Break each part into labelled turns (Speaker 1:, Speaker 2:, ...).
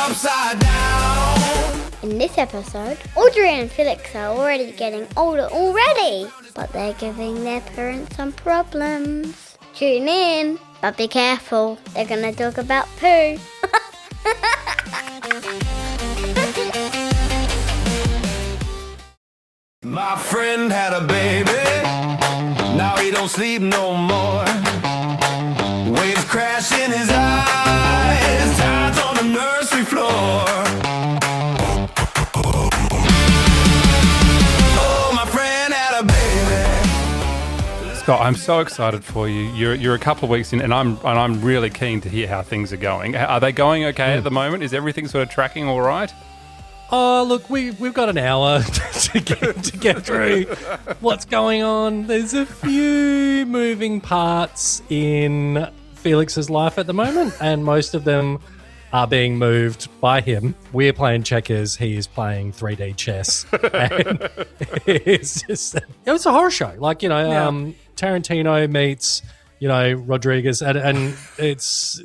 Speaker 1: upside down.
Speaker 2: In this episode, Audrey and Felix are already getting older already, but they're giving their parents some problems. Tune in, but be careful, they're gonna talk about poo.
Speaker 1: My friend had a baby, now he don't sleep no more. Waves crash in his eyes, tides on the nursery floor. Oh, my friend had a baby.
Speaker 3: Scott, I'm so excited for you. You're a couple of weeks in, and I'm really keen to hear how things are going. Are they going okay at the moment? Is everything sort of tracking all right?
Speaker 4: Oh, look, we've got an hour to get through what's going on. There's a few moving parts in Felix's life at the moment, and most of them are being moved by him. We're playing checkers. He is playing 3D chess. And it was a horror show. Like, Tarantino meets, Rodriguez, and it's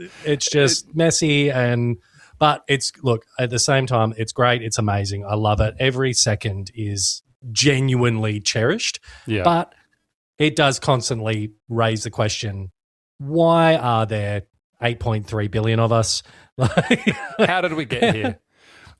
Speaker 4: just messy But at the same time, it's great. It's amazing. I love it. Every second is genuinely cherished.
Speaker 3: Yeah.
Speaker 4: But it does constantly raise the question, why are there 8.3 billion of us?
Speaker 3: How did we get here?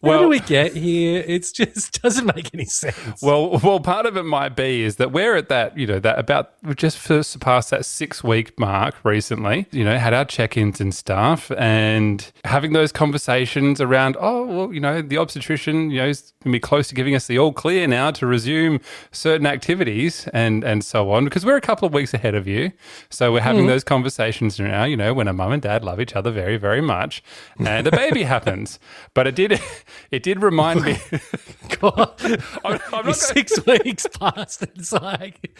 Speaker 4: How do we get here? It just doesn't make any sense.
Speaker 3: Well, part of it might be is that we're at that, we've just first surpassed that 6-week mark recently, had our check-ins and stuff, and having those conversations around, the obstetrician, is going to be close to giving us the all clear now to resume certain activities and so on, because we're a couple of weeks ahead of you. So we're having those conversations now, when a mum and dad love each other very, very much, and a baby happens. But it did remind me.
Speaker 4: God, I'm not 6 weeks past. It's like,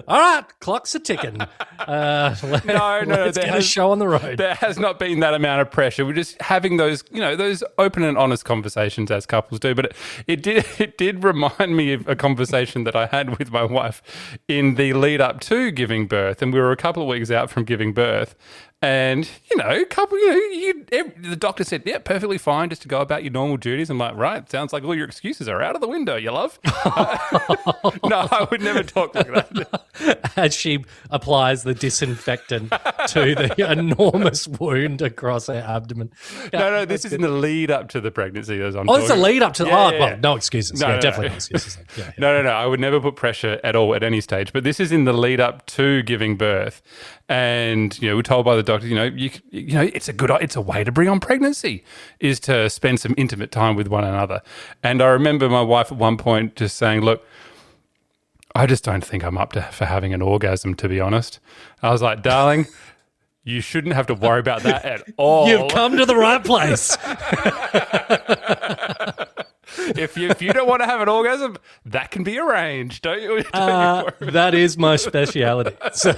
Speaker 4: all right, clocks are ticking. Let's get a show on the road.
Speaker 3: There has not been that amount of pressure. We're just having those, those open and honest conversations as couples do. But it did remind me of a conversation that I had with my wife in the lead up to giving birth, and we were a couple of weeks out from giving birth. And, the doctor said, yeah, perfectly fine just to go about your normal duties. I'm like, right, sounds like all your excuses are out of the window, you love. No, I would never talk like that.
Speaker 4: As she applies the disinfectant to the enormous wound across her abdomen.
Speaker 3: No, this is in the lead up to the pregnancy. As I'm
Speaker 4: it's a lead up to
Speaker 3: Yeah.
Speaker 4: no excuses. Definitely no excuses. Yeah.
Speaker 3: No. I would never put pressure at all at any stage. But this is in the lead up to giving birth. And, we're told by the doctor, it's a way to bring on pregnancy is to spend some intimate time with one another. And I remember my wife at one point just saying, look, I just don't think I'm up for having an orgasm, to be honest. I was like, darling, you shouldn't have to worry about that at all.
Speaker 4: You've come to the right place.
Speaker 3: If you don't want to have an orgasm, that can be arranged. Don't you worry.
Speaker 4: That is my speciality. So.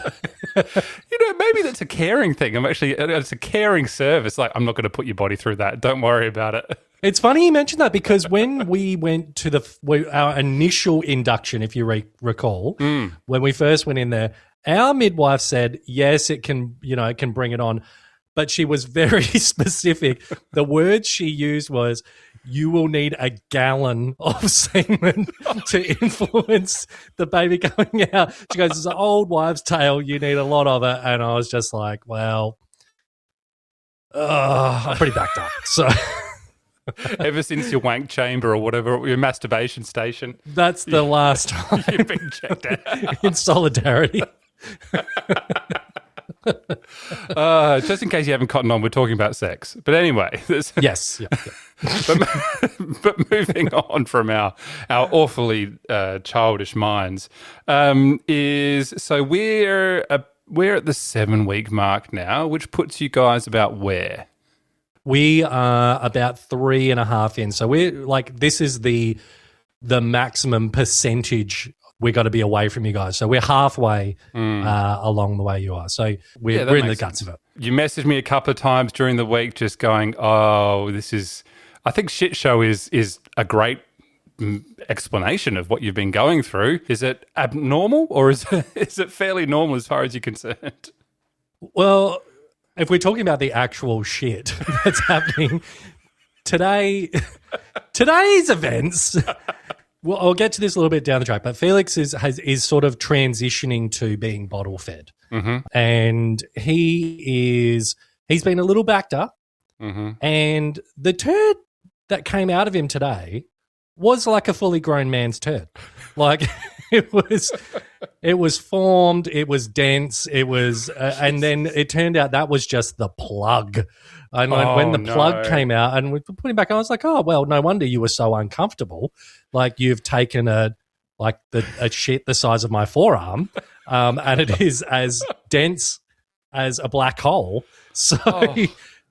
Speaker 3: Maybe that's a caring thing. It's a caring service. Like, I'm not going to put your body through that. Don't worry about it.
Speaker 4: It's funny you mentioned that, because when we went to our initial induction, if you recall, when we first went in there, our midwife said, yes, it can bring it on. But she was very specific. The words she used was, you will need a gallon of semen to influence the baby coming out. She goes, it's an old wives' tale. You need a lot of it. And I was just like, well, I'm pretty backed up. So
Speaker 3: ever since your wank chamber or whatever, your masturbation station.
Speaker 4: That's the last time
Speaker 3: you've been checked out.
Speaker 4: In solidarity.
Speaker 3: Just in case you haven't cottoned on, we're talking about sex. But anyway.
Speaker 4: Yes. Yeah.
Speaker 3: But moving on from our awfully childish minds, so we're at the 7-week mark now, which puts you guys about where?
Speaker 4: We are about 3.5 in. So we're like, this is the maximum percentage we got to be away from you guys. So we're halfway along the way you are. So we're in the guts of it.
Speaker 3: You messaged me a couple of times during the week just going, I think shit show is a great explanation of what you've been going through. Is it abnormal or is it fairly normal as far as you're concerned?
Speaker 4: Well, if we're talking about the actual shit that's happening, today's events. Well, I'll get to this a little bit down the track, but Felix is sort of transitioning to being bottle fed, and he's been a little backed up, and the turd that came out of him today was like a fully grown man's turd. Like it was formed, it was dense, it was, and then it turned out that was just the plug. And when the plug came out and we put him back, I was like, oh, well, no wonder you were so uncomfortable. Like you've taken a shit the size of my forearm, and it is as dense as a black hole. So,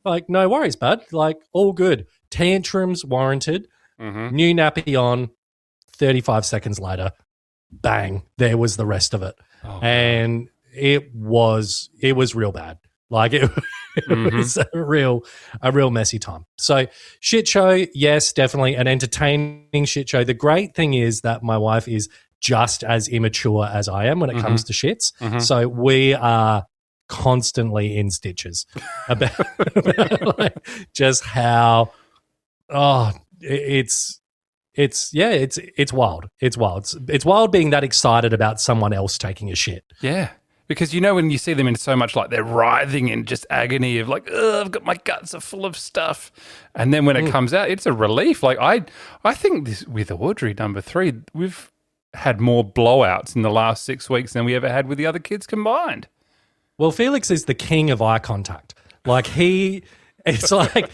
Speaker 4: like, no worries, bud. Like, all good. Tantrums warranted. New nappy on. 35 seconds later, bang! There was the rest of it, and it was real bad. Like it was a real messy time. So shit show, yes, definitely an entertaining shit show. The great thing is that my wife is just as immature as I am when it comes to shits. So we are constantly in stitches about like, just how it's wild. It's wild. It's wild being that excited about someone else taking a shit.
Speaker 3: Yeah. Because you know when you see them in so much like they're writhing in just agony of like, I've got my guts are full of stuff. And then when it comes out, it's a relief. Like I think this with Audrey, number 3, we've had more blowouts in the last 6 weeks than we ever had with the other kids combined.
Speaker 4: Well, Felix is the king of eye contact. Like it's like,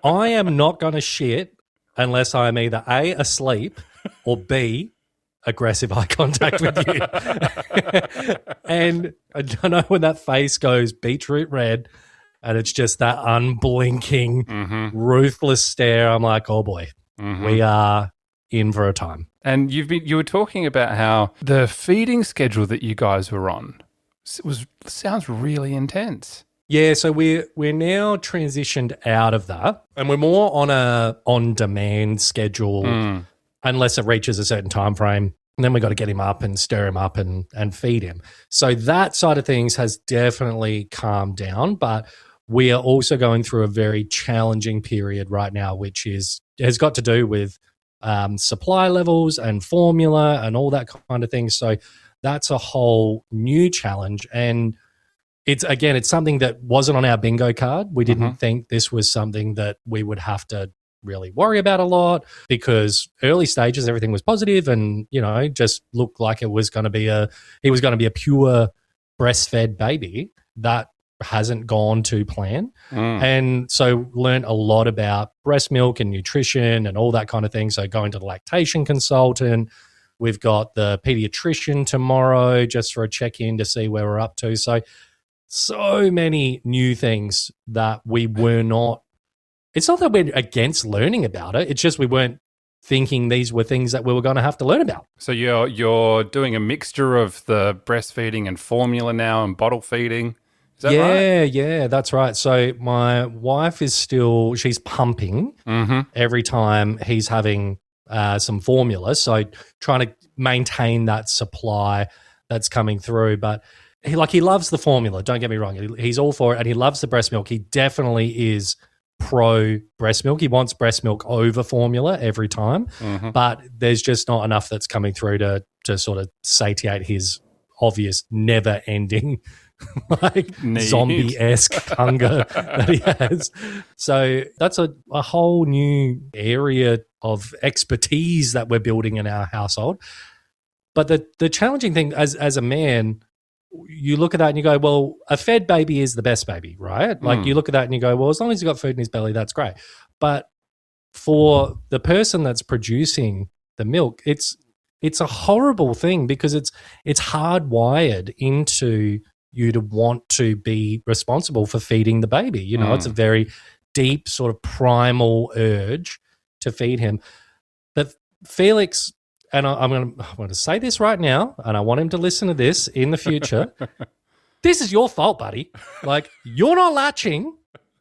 Speaker 4: I am not going to shit unless I'm either A, asleep, or B, aggressive eye contact with you. And I don't know when that face goes beetroot red and it's just that unblinking, ruthless stare. I'm like, oh boy, we are in for a time.
Speaker 3: And you were talking about how the feeding schedule that you guys were on sounds really intense.
Speaker 4: Yeah, so we're now transitioned out of that, and we're more on a on-demand schedule unless it reaches a certain time frame. And then we got to get him up and stir him up and feed him. So that side of things has definitely calmed down, but we are also going through a very challenging period right now, which has got to do with supply levels and formula and all that kind of thing. So that's a whole new challenge, and it's something that wasn't on our bingo card. We didn't think this was something that we would have to really worry about a lot because early stages, everything was positive and, just looked like he was going to be a pure breastfed baby. That hasn't gone to plan. And so learned a lot about breast milk and nutrition and all that kind of thing. So going to the lactation consultant, we've got the pediatrician tomorrow just for a check-in to see where we're up to. So many new things that we were not. It's not that we're against learning about it. It's just we weren't thinking these were things that we were going to have to learn about.
Speaker 3: So you're doing a mixture of the breastfeeding and formula now and bottle feeding. Is that right?
Speaker 4: Yeah, that's right. So my wife she's pumping every time he's having some formula. So trying to maintain that supply that's coming through. But he loves the formula. Don't get me wrong. He's all for it and he loves the breast milk. He definitely is pro breast milk. He wants breast milk over formula every time, but there's just not enough that's coming through to sort of satiate his obvious never-ending zombie-esque hunger that he has. So that's a whole new area of expertise that we're building in our household. But the challenging thing as a man, you look at that and you go, well, a fed baby is the best baby, right? Like you look at that and you go, well, as long as he's got food in his belly, that's great. But for the person that's producing the milk, it's a horrible thing because it's hardwired into you to want to be responsible for feeding the baby. It's a very deep sort of primal urge to feed him. But Felix, and I'm going to say this right now, and I want him to listen to this in the future. This is your fault, buddy. Like, you're not latching.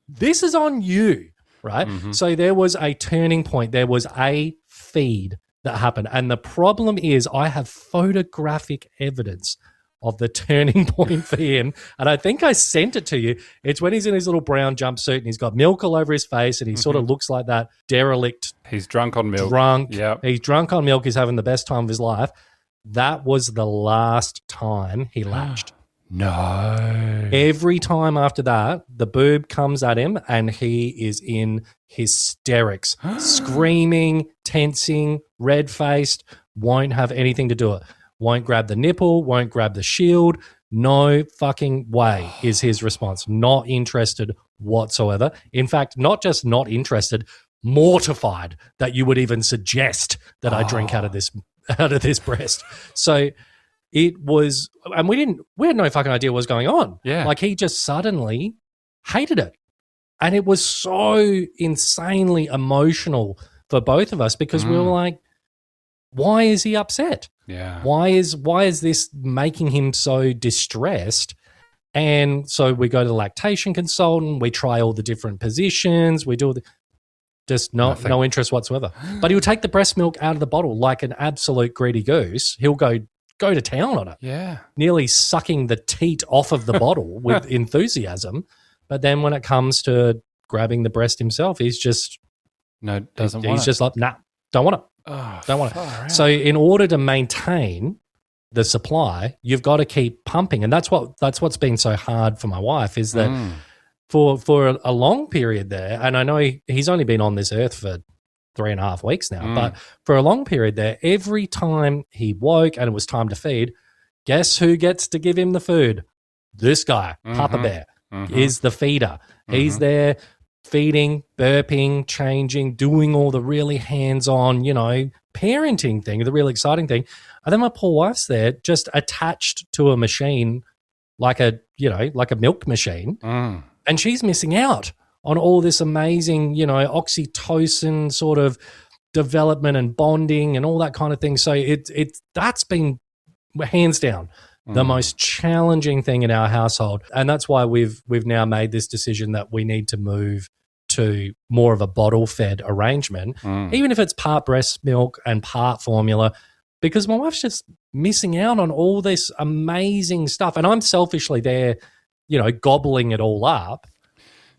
Speaker 4: This is on you, right? So there was a turning point. There was a feed that happened. And the problem is I have photographic evidence of the turning point for him. And I think I sent it to you. It's when he's in his little brown jumpsuit and he's got milk all over his face and he sort of looks like that derelict.
Speaker 3: He's drunk on milk.
Speaker 4: Yep. He's drunk on milk. He's having the best time of his life. That was the last time he latched.
Speaker 3: No.
Speaker 4: Every time after that, the boob comes at him and he is in hysterics, screaming, tensing, red-faced, won't have anything to do it. Won't grab the nipple, won't grab the shield. No fucking way is his response. Not interested whatsoever. In fact, not just not interested, mortified that you would even suggest that I drink out of this breast. So it was, and we had no fucking idea what was going on.
Speaker 3: Yeah.
Speaker 4: Like he just suddenly hated it. And it was so insanely emotional for both of us because we were like, why is he upset?
Speaker 3: Yeah.
Speaker 4: Why is this making him so distressed? And so we go to the lactation consultant, we try all the different positions, we do just no interest whatsoever. But he'll take the breast milk out of the bottle like an absolute greedy goose. He'll go to town on it.
Speaker 3: Yeah.
Speaker 4: Nearly sucking the teat off of the bottle with enthusiasm. But then when it comes to grabbing the breast himself, he's just
Speaker 3: doesn't want
Speaker 4: he's
Speaker 3: it.
Speaker 4: just like, nah, don't want it.
Speaker 3: Oh,
Speaker 4: Don't want it.
Speaker 3: far out.
Speaker 4: So in order to maintain the supply, you've got to keep pumping. And that's what's been so hard for my wife is that for a long period there, and I know he's only been on this earth for 3.5 weeks now, but for a long period there, every time he woke and it was time to feed, guess who gets to give him the food? This guy, Papa Bear, is the feeder. He's there feeding, burping, changing, doing all the really hands-on, parenting thing, the really exciting thing. And then my poor wife's there just attached to a machine like a milk machine. And she's missing out on all this amazing, oxytocin sort of development and bonding and all that kind of thing. So that's been hands down the most challenging thing in our household. And that's why we've now made this decision that we need to move to more of a bottle-fed arrangement, even if it's part breast milk and part formula, because my wife's just missing out on all this amazing stuff. And I'm selfishly there, gobbling it all up.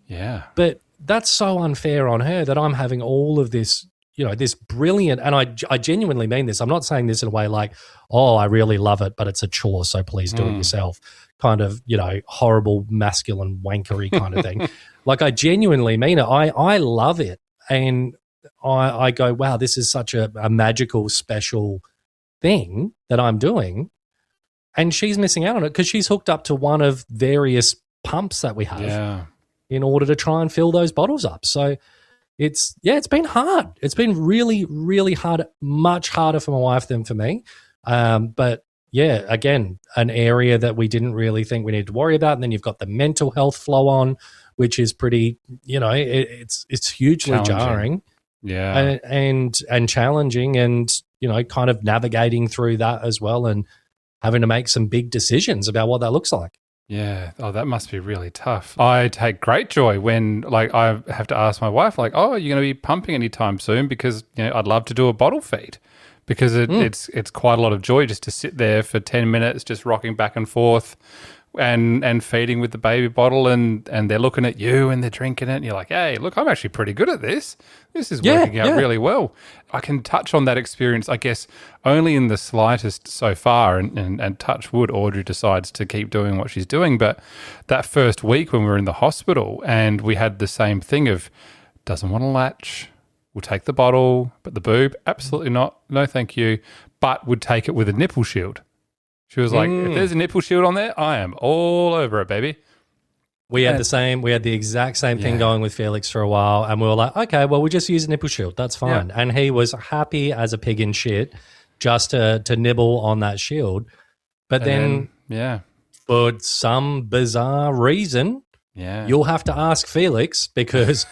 Speaker 3: Yeah.
Speaker 4: But that's so unfair on her that I'm having all of this, this brilliant, and I genuinely mean this. I'm not saying this in a way like, oh, I really love it, but it's a chore, so please do it yourself. Kind of, horrible masculine wankery kind of thing. Like I genuinely mean it. I love it. And I go, wow, this is such a magical, special thing that I'm doing. And she's missing out on it because she's hooked up to one of various pumps that we have in order to try and fill those bottles up. So it's been hard. It's been really, really hard, much harder for my wife than for me. But yeah, again, an area that we didn't really think we needed to worry about. And then you've got the mental health flow on, which is pretty, it's hugely jarring.
Speaker 3: Yeah.
Speaker 4: And challenging and, kind of navigating through that as well and having to make some big decisions about what that looks like.
Speaker 3: Yeah. Oh, that must be really tough. I take great joy when, I have to ask my wife, oh, are you going to be pumping anytime soon? Because, I'd love to do a bottle feed because it's quite a lot of joy just to sit there for 10 minutes, just rocking back and forth and feeding with the baby bottle and they're looking at you and they're drinking it and you're like, hey, look, I'm actually pretty good at this. This is working out really well. I can touch on that experience, I guess, only in the slightest so far and touch wood, Audrey decides to keep doing what she's doing. But that first week when we were in the hospital and we had the same thing of doesn't want to latch, we'll take the bottle, but the boob, absolutely not, no thank you, but would take it with a nipple shield. She was like, if there's a nipple shield on there, I am all over it, baby.
Speaker 4: We had the exact same thing going with Felix for a while, and we were like, okay, well, we'll just use a nipple shield. That's fine. Yeah. And he was happy as a pig in shit just to nibble on that shield. But then, for some bizarre reason, you'll have to ask Felix because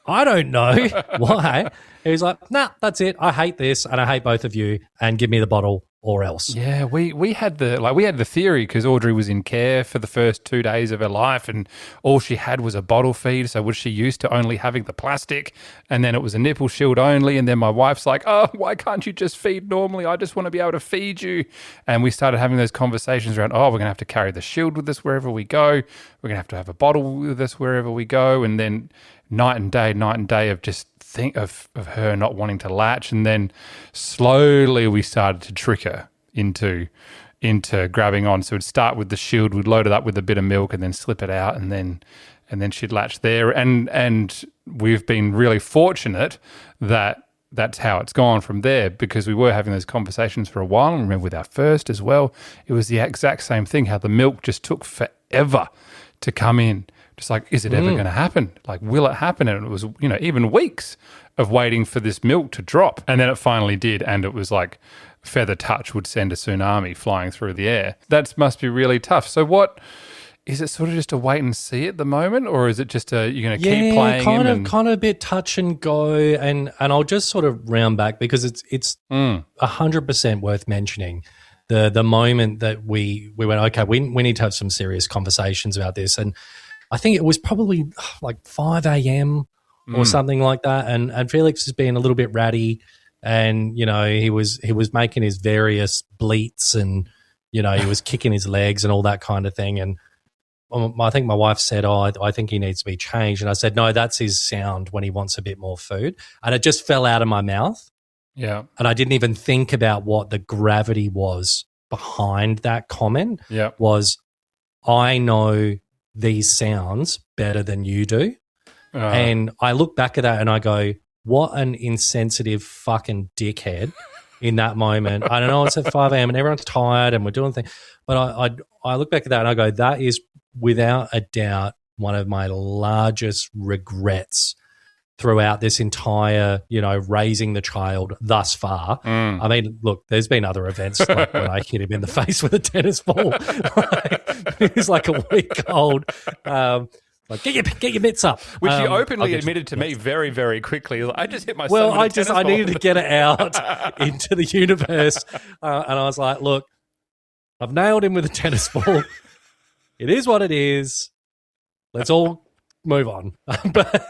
Speaker 4: I don't know why. He was like, nah, that's it. I hate this and I hate both of you and give me the bottle or else.
Speaker 3: Yeah, we had the theory because Audrey was in care for the first 2 days of her life, and all she had was a bottle feed. So was she used to only having the plastic, and then it was a nipple shield only, and then my wife's like, "Oh, why can't you just feed normally? I just want to be able to feed you." And we started having those conversations around, "Oh, we're gonna have to carry the shield with us wherever we go. We're gonna have to have a bottle with us wherever we go." And then night and day of just think of her not wanting to latch, and then slowly we started to trick her into grabbing on. So we'd start with the shield, we'd load it up with a bit of milk, and then slip it out, and then she'd latch there. And we've been really fortunate that that's how it's gone from there, because we were having those conversations for a while. And remember with our first as well, it was the exact same thing, how the milk just took forever to come in. Just like, is it ever going to happen? Like, will it happen? And it was, even weeks of waiting for this milk to drop. And then it finally did. And it was like feather touch would send a tsunami flying through the air. That must be really tough. So what, is it sort of just a wait and see at the moment? Or is it just you're going to keep playing
Speaker 4: kind of a bit touch and go. And I'll just sort of round back because it's 100% worth mentioning. The moment that we went, okay, we need to have some serious conversations about this. And I think it was probably like 5 a.m. or something like that. And Felix has been a little bit ratty, and, he was making his various bleats, and, he was kicking his legs and all that kind of thing. And I think my wife said, "Oh, I think he needs to be changed." And I said, "No, that's his sound when he wants a bit more food." And it just fell out of my mouth.
Speaker 3: Yeah.
Speaker 4: And I didn't even think about what the gravity was behind that comment.
Speaker 3: Yeah.
Speaker 4: Was, I know these sounds better than you do. And I look back at that and I go, what an insensitive fucking dickhead in that moment. I don't know, it's at 5 a.m. and everyone's tired and we're doing things. But I look back at that and I go, that is without a doubt one of my largest regrets throughout this entire, raising the child thus far. I mean, look, there's been other events like when I hit him in the face with a tennis ball. He's like a week old. Like, get your mitts up.
Speaker 3: Which you openly admitted to me very, very quickly. I just hit my son
Speaker 4: Well,
Speaker 3: with a tennis ball.
Speaker 4: I needed to get it out into the universe. And I was like, look, I've nailed him with a tennis ball. It is what it is. Let's all move on. But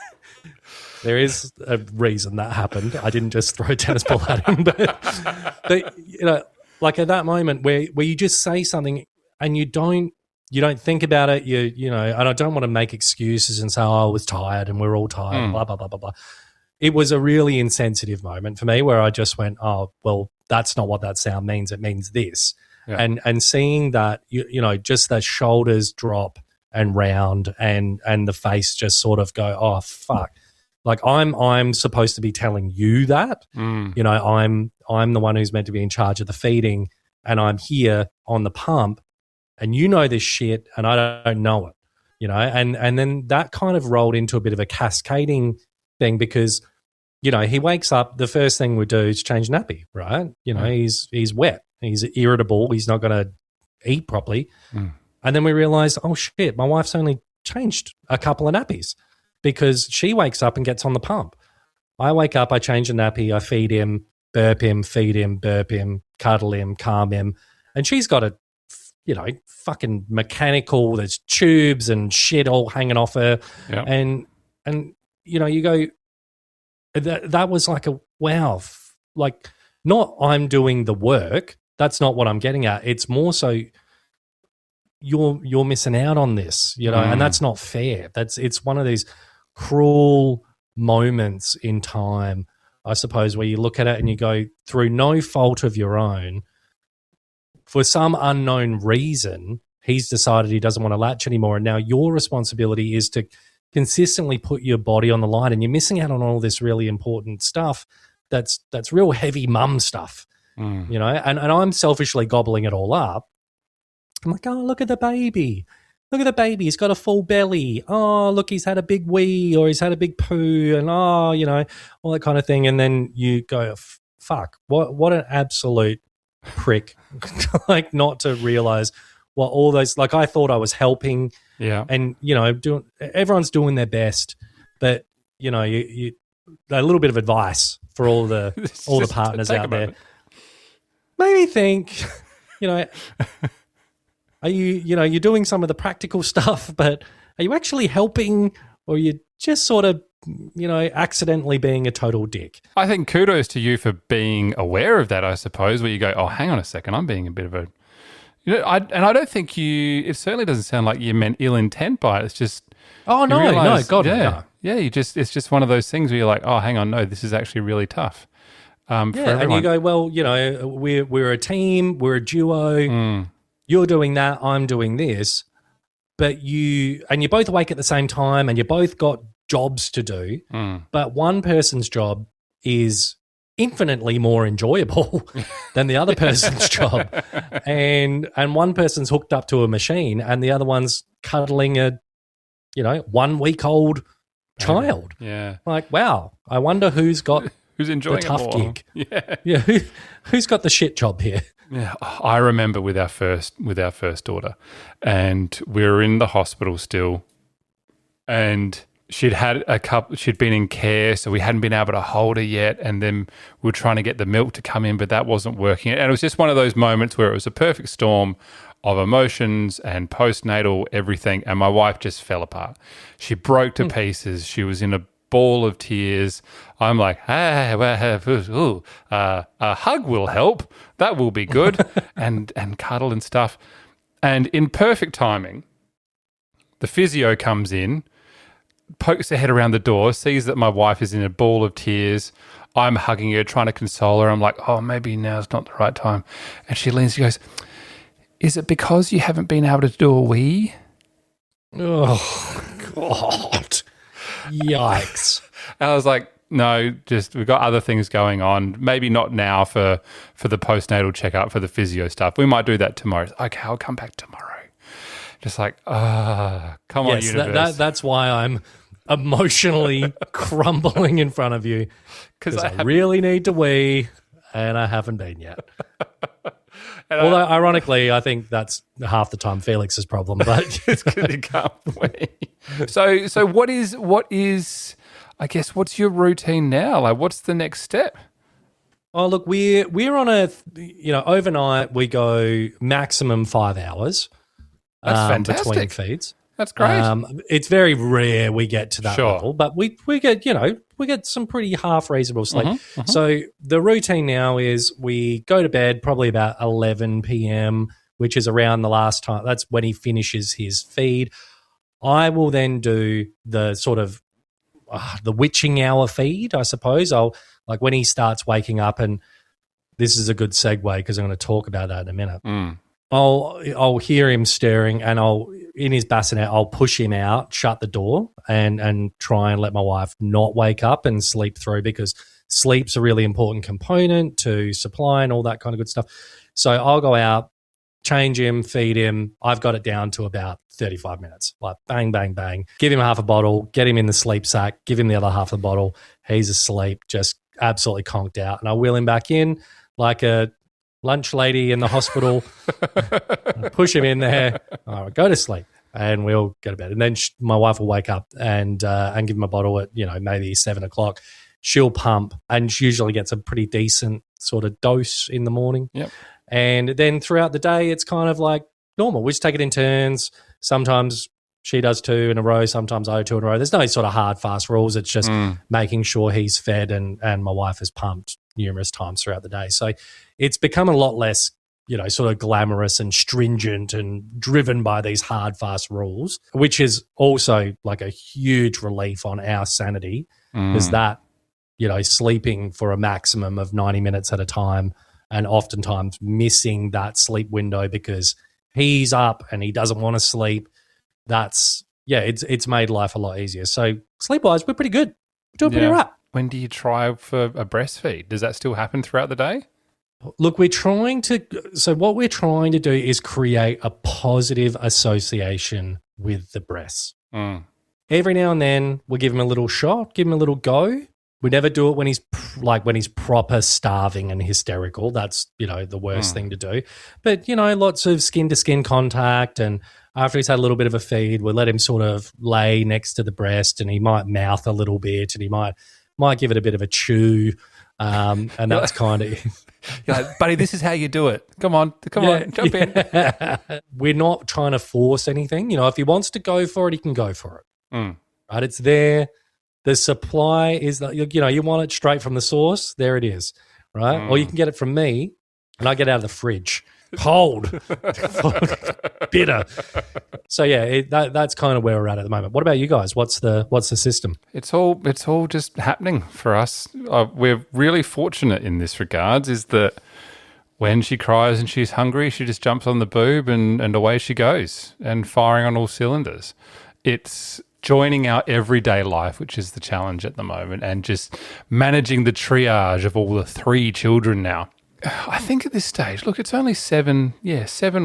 Speaker 4: there is a reason that happened. I didn't just throw a tennis ball at him. But like at that moment where you just say something and you don't think about it, and I don't want to make excuses and say, "Oh, I was tired and we're all tired," blah, blah, blah, blah, blah. It was a really insensitive moment for me where I just went, "Oh, well, that's not what that sound means. It means this." Yeah. And seeing that, just the shoulders drop and round and the face just sort of go, "Oh, fuck." Like I'm supposed to be telling you that, I'm the one who's meant to be in charge of the feeding, and I'm here on the pump, and this shit, and I don't know it, and then that kind of rolled into a bit of a cascading thing because, he wakes up, the first thing we do is change nappy, right? He's wet, he's irritable, he's not going to eat properly, and then we realize, oh shit, my wife's only changed a couple of nappies. Because she wakes up and gets on the pump. I wake up, I change a nappy, I feed him, burp him, feed him, burp him, cuddle him, calm him. And she's got a, fucking mechanical, there's tubes and shit all hanging off her. Yep. And you go, that was like a, wow, like not I'm doing the work. That's not what I'm getting at. It's more so you're missing out on this, and that's not fair. It's one of these cruel moments in time, I suppose, where you look at it and you go, through no fault of your own, for some unknown reason, he's decided he doesn't want to latch anymore. And now your responsibility is to consistently put your body on the line, and you're missing out on all this really important stuff that's real heavy mum stuff, and I'm selfishly gobbling it all up. I'm like, oh, look at the baby. Look at the baby. He's got a full belly. Oh, look, he's had a big wee or he's had a big poo and, all that kind of thing. And then you go, fuck, what an absolute prick. Like, not to realize what all those, like, I thought I was helping. Yeah. And, everyone's doing their best. But, you a little bit of advice for all the partners out there. made me think, are you're doing some of the practical stuff, but are you actually helping, or are you just sort of, accidentally being a total dick?
Speaker 3: I think kudos to you for being aware of that, I suppose, where you go, oh, hang on a second, I'm being a bit of a... I don't think it certainly doesn't sound like you meant ill intent by it. It's just...
Speaker 4: Oh, no,
Speaker 3: realize,
Speaker 4: God,
Speaker 3: yeah,
Speaker 4: no.
Speaker 3: Yeah, it's just one of those things where you're like, oh, hang on, no, this is actually really tough. For everyone.
Speaker 4: And you go, well, we're a team, we're a duo. You're doing that, I'm doing this, but you're both awake at the same time, and you both got jobs to do. But one person's job is infinitely more enjoyable than the other person's job, and one person's hooked up to a machine, and the other one's cuddling a 1 week old child.
Speaker 3: Yeah,
Speaker 4: like, wow, I wonder who's got
Speaker 3: who's enjoying
Speaker 4: the tough
Speaker 3: it more.
Speaker 4: gig. Yeah. Who's got the shit job here?
Speaker 3: Yeah, I remember with our first daughter, and we were in the hospital still, and she'd been in care, so we hadn't been able to hold her yet, and then we were trying to get the milk to come in, but that wasn't working. And it was just one of those moments where it was a perfect storm of emotions and postnatal everything, and my wife just fell apart. She broke to pieces. She was in a ball of tears. I'm like, hey, a hug will help. That will be good. and cuddle and stuff. And in perfect timing, the physio comes in, pokes her head around the door, sees that my wife is in a ball of tears. I'm hugging her, trying to console her. I'm like, oh, maybe now's not the right time. And she leans, she goes, is it because you haven't been able to do a wee?
Speaker 4: Oh, God. Yikes.
Speaker 3: And I was like, no, just we've got other things going on. Maybe not now for the postnatal checkup, for the physio stuff. We might do that tomorrow. Okay, I'll come back tomorrow. Just like, come on, universe.
Speaker 4: That's why I'm emotionally crumbling in front of you, because I really need to wee, and I haven't been yet. Although, ironically, I think that's half the time Felix's problem. But
Speaker 3: it's because he can't wee. So what is? I guess what's your routine now? Like, what's the next step?
Speaker 4: Oh, look, we're on a overnight we go maximum 5 hours.
Speaker 3: That's fantastic.
Speaker 4: Between feeds.
Speaker 3: That's great.
Speaker 4: It's very rare we get to that level, but we get some pretty half reasonable sleep. So the routine now is we go to bed probably about 11 p.m., which is around the last time. That's when he finishes his feed. I will then do the sort of the witching hour feed, I suppose. I'll like when he starts waking up, and this is a good segue because I'm going to talk about that in a minute. I'll hear him stirring, and in his bassinet, I'll push him out, shut the door, and try and let my wife not wake up and sleep through, because sleep's a really important component to supply and all that kind of good stuff. So I'll go out, change him, feed him. I've got it down to about 35 minutes, like bang, bang, bang. Give him half a bottle, get him in the sleep sack, give him the other half of the bottle. He's asleep, just absolutely conked out. And I wheel him back in like a lunch lady in the hospital, push him in there, all right, go to sleep, and we'll go to bed. And then my wife will wake up and give him a bottle at maybe 7 o'clock. She'll pump, and she usually gets a pretty decent sort of dose in the morning.
Speaker 3: Yep.
Speaker 4: And then throughout the day, it's kind of like normal. We just take it in turns. Sometimes she does 2 in a row, sometimes I do 2 in a row. There's no sort of hard, fast rules. It's just making sure he's fed and my wife is pumped numerous times throughout the day. So it's become a lot less, sort of glamorous and stringent and driven by these hard, fast rules, which is also like a huge relief on our sanity, because that, sleeping for a maximum of 90 minutes at a time, and oftentimes missing that sleep window because he's up and he doesn't want to sleep. It's made life a lot easier. So sleep-wise, we're pretty good. We're doing pretty right.
Speaker 3: When do you try for a breastfeed? Does that still happen throughout the day?
Speaker 4: Look, what we're trying to do is create a positive association with the breasts. Every now and then we'll give him a little shot, give him a little go. We never do it when he's proper starving and hysterical. That's, the worst thing to do. But, lots of skin-to-skin contact, and after he's had a little bit of a feed, we'll let him sort of lay next to the breast, and he might mouth a little bit, and he might give it a bit of a chew. And that's kind of...
Speaker 3: You're like, buddy, this is how you do it. Come on, jump in.
Speaker 4: We're not trying to force anything. If he wants to go for it, he can go for it. Right? It's there. The supply is, you want it straight from the source. There it is, right? Or you can get it from me, and I get it out of the fridge. Cold. Bitter. So, yeah, that's kind of where we're at the moment. What about you guys? What's the system?
Speaker 3: It's all just happening for us. We're really fortunate in this regards, is that when she cries and she's hungry, she just jumps on the boob and away she goes and firing on all cylinders. It's joining our everyday life, which is the challenge at the moment, and just managing the triage of all the 3 children now. I think at this stage, look, it's only 7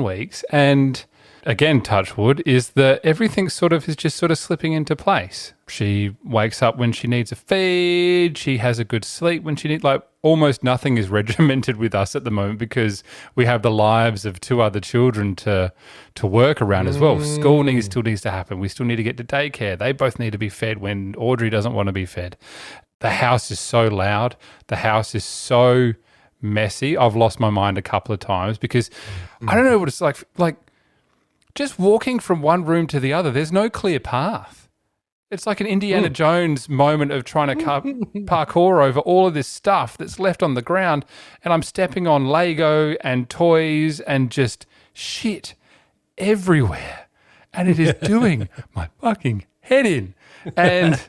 Speaker 3: weeks. And again, touch wood, is that everything is just slipping into place. She wakes up when she needs a feed. She has a good sleep when she needs, almost nothing is regimented with us at the moment because we have the lives of 2 other children to work around as well. School still needs to happen. We still need to get to daycare. They both need to be fed when Audrey doesn't want to be fed. The house is so loud. The house is so messy. I've lost my mind a couple of times because I don't know what it's like just walking from one room to the other. There's no clear path. It's like an Indiana Jones moment of trying to parkour over all of this stuff that's left on the ground, and I'm stepping on Lego and toys and just shit everywhere, and it is doing my fucking head in. And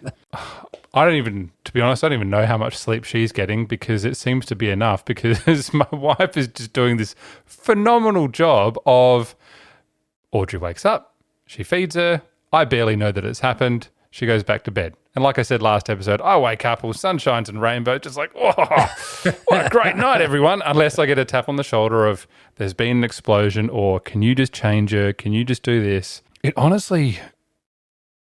Speaker 3: to be honest, I don't even know how much sleep she's getting because it seems to be enough because my wife is just doing this phenomenal job of Audrey wakes up, she feeds her, I barely know that it's happened, she goes back to bed. And like I said last episode, I wake up all sunshines and rainbow, just like, oh, what a great night, everyone, unless I get a tap on the shoulder of there's been an explosion or can you just change her, can you just do this? It honestly,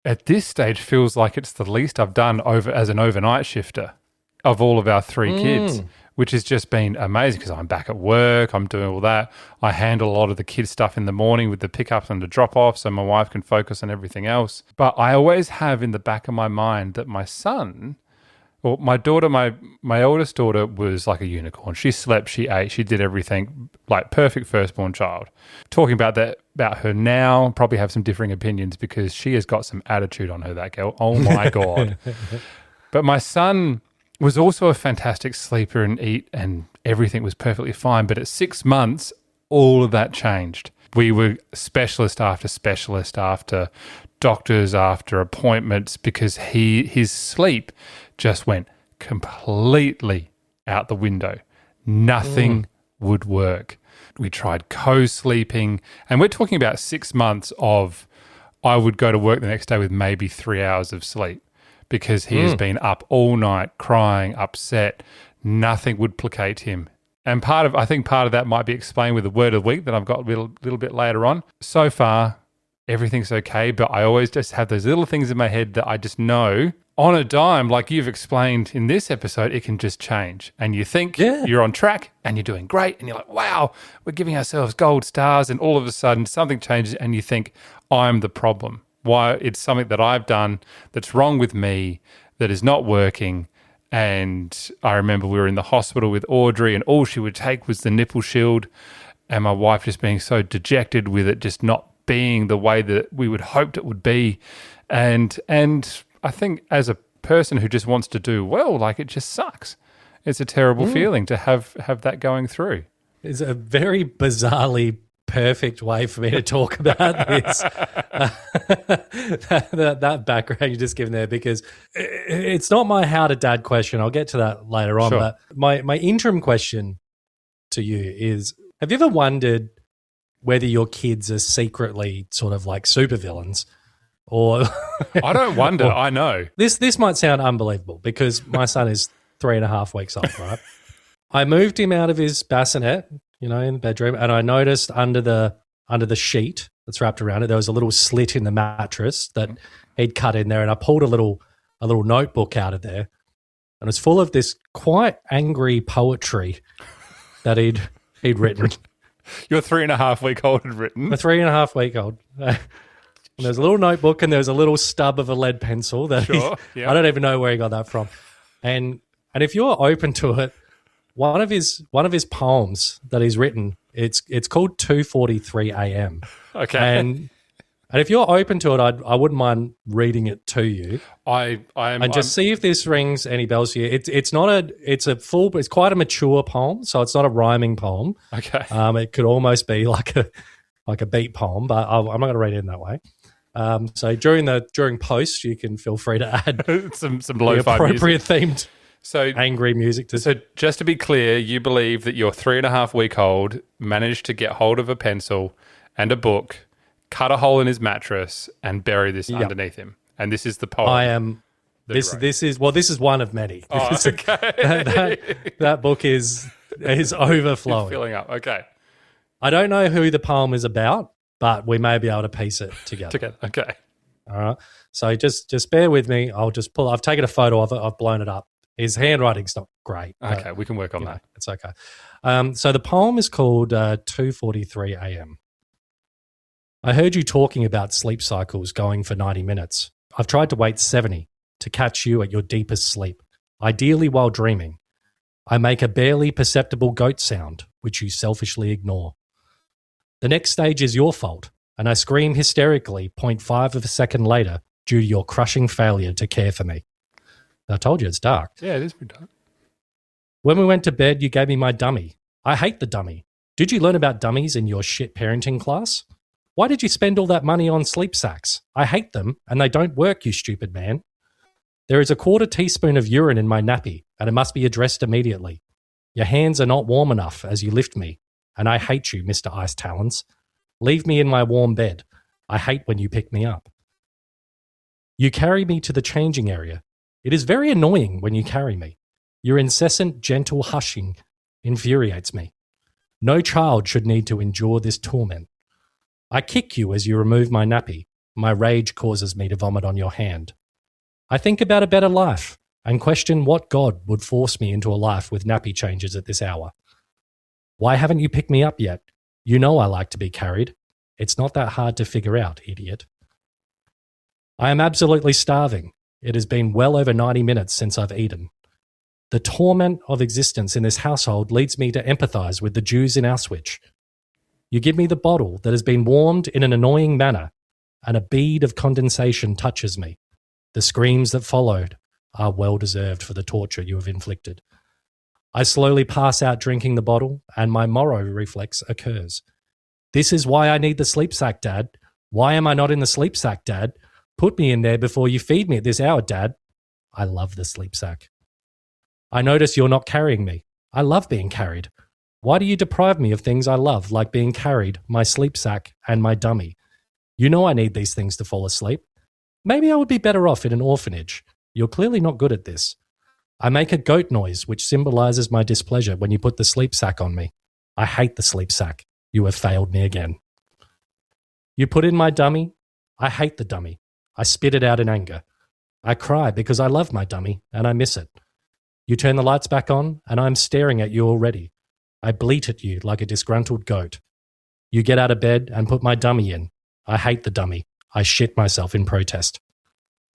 Speaker 3: at this stage, feels like it's the least I've done as an overnight shifter of all of our 3 kids, which has just been amazing because I'm back at work, I'm doing all that. I handle a lot of the kids' stuff in the morning with the pickups and the drop-offs so my wife can focus on everything else. But I always have in the back of my mind that my son, or my daughter, my oldest daughter was like a unicorn. She slept, she ate, she did everything, like perfect firstborn child. Talking about her now, probably have some differing opinions because she has got some attitude on her, that girl. Oh my God. But my son was also a fantastic sleeper and eat and everything was perfectly fine. But at 6 months, all of that changed. We were specialist after doctors after appointments because his sleep just went completely out the window. Nothing would work. We tried co-sleeping, and we're talking about 6 months of I would go to work the next day with maybe 3 hours of sleep because he has been up all night crying, upset. Nothing would placate him. And I think part of that might be explained with the word of the week that I've got a little bit later on. So far, everything's okay, but I always just have those little things in my head that I just know on a dime, like you've explained in this episode, it can just change. And you think you're on track and you're doing great and you're like, wow, we're giving ourselves gold stars, and all of a sudden something changes and you think, I'm the problem. Why? It's something that I've done that's wrong with me, that is not working. And I remember we were in the hospital with Audrey and all she would take was the nipple shield, and my wife just being so dejected with it just not being the way that we would hoped it would be. And I think as a person who just wants to do well, like, it just sucks. It's a terrible feeling to have that going through.
Speaker 4: It's a very bizarrely perfect way for me to talk about this. that background you just given there, because it's not my how to dad question. I'll get to that later on. Sure. But my interim question to you is, have you ever wondered whether your kids are secretly sort of like supervillains? Or
Speaker 3: I don't wonder, I know.
Speaker 4: This might sound unbelievable because my son is 3.5 weeks old, right? I moved him out of his bassinet, in the bedroom, and I noticed under the sheet that's wrapped around it, there was a little slit in the mattress that he'd cut in there, and I pulled a little notebook out of there, and it was full of this quite angry poetry that he'd written.
Speaker 3: Your 3.5-week-old had written?
Speaker 4: A 3.5-week-old. And there's a little notebook and there's a little stub of a lead pencil that I don't even know where he got that from. And And if you're open to it, one of his poems that he's written, it's called 2:43 a.m.
Speaker 3: Okay.
Speaker 4: And if you're open to it, I wouldn't mind reading it to you.
Speaker 3: I am.
Speaker 4: And just see if this rings any bells for you. It's quite a mature poem, so it's not a rhyming poem.
Speaker 3: Okay.
Speaker 4: It could almost be like a beat poem, but I'm not going to read it in that way. So during post, you can feel free to add
Speaker 3: some
Speaker 4: the
Speaker 3: lo-fi
Speaker 4: appropriate
Speaker 3: music.
Speaker 4: themed
Speaker 3: So
Speaker 4: angry music to.
Speaker 3: So just to be clear, you believe that your 3.5-week-old managed to get hold of a pencil and a book, cut a hole in his mattress, and bury this underneath him. And this is the poem.
Speaker 4: I am. This is one of many.
Speaker 3: Oh, okay.
Speaker 4: that book is overflowing.
Speaker 3: It's filling up. Okay.
Speaker 4: I don't know who the poem is about, but we may be able to piece it together.
Speaker 3: Okay.
Speaker 4: All right. So just bear with me. I've taken a photo of it. I've blown it up. His handwriting's not great.
Speaker 3: Okay, we can work on that.
Speaker 4: It's okay. So the poem is called 2:43 a.m. I heard you talking about sleep cycles going for 90 minutes. I've tried to wait 70 to catch you at your deepest sleep, ideally while dreaming. I make a barely perceptible goat sound, which you selfishly ignore. The next stage is your fault, and I scream hysterically 0.5 of a second later due to your crushing failure to care for me. I told you it's dark.
Speaker 3: Yeah, it is pretty dark.
Speaker 4: When we went to bed, you gave me my dummy. I hate the dummy. Did you learn about dummies in your shit parenting class? Why did you spend all that money on sleep sacks? I hate them, and they don't work, you stupid man. There is a 1/4 teaspoon of urine in my nappy, and it must be addressed immediately. Your hands are not warm enough as you lift me, and I hate you, Mr. Ice Talons. Leave me in my warm bed. I hate when you pick me up. You carry me to the changing area. It is very annoying when you carry me. Your incessant, gentle hushing infuriates me. No child should need to endure this torment. I kick you as you remove my nappy. My rage causes me to vomit on your hand. I think about a better life and question what God would force me into a life with nappy changes at this hour. Why haven't you picked me up yet? You know I like to be carried. It's not that hard to figure out, idiot. I am absolutely starving. It has been well over 90 minutes since I've eaten. The torment of existence in this household leads me to empathize with the Jews in Auschwitz. You give me the bottle that has been warmed in an annoying manner, and a bead of condensation touches me. The screams that followed are well deserved for the torture you have inflicted. I slowly pass out drinking the bottle, and my Moro reflex occurs. This is why I need the sleep sack, Dad. Why am I not in the sleep sack, Dad? Put me in there before you feed me at this hour, Dad. I love the sleep sack. I notice you're not carrying me. I love being carried. Why do you deprive me of things I love, like being carried, my sleep sack, and my dummy? You know I need these things to fall asleep. Maybe I would be better off in an orphanage. You're clearly not good at this. I make a goat noise, which symbolizes my displeasure when you put the sleep sack on me. I hate the sleep sack. You have failed me again. You put in my dummy. I hate the dummy. I spit it out in anger. I cry because I love my dummy and I miss it. You turn the lights back on and I'm staring at you already. I bleat at you like a disgruntled goat. You get out of bed and put my dummy in. I hate the dummy. I shit myself in protest.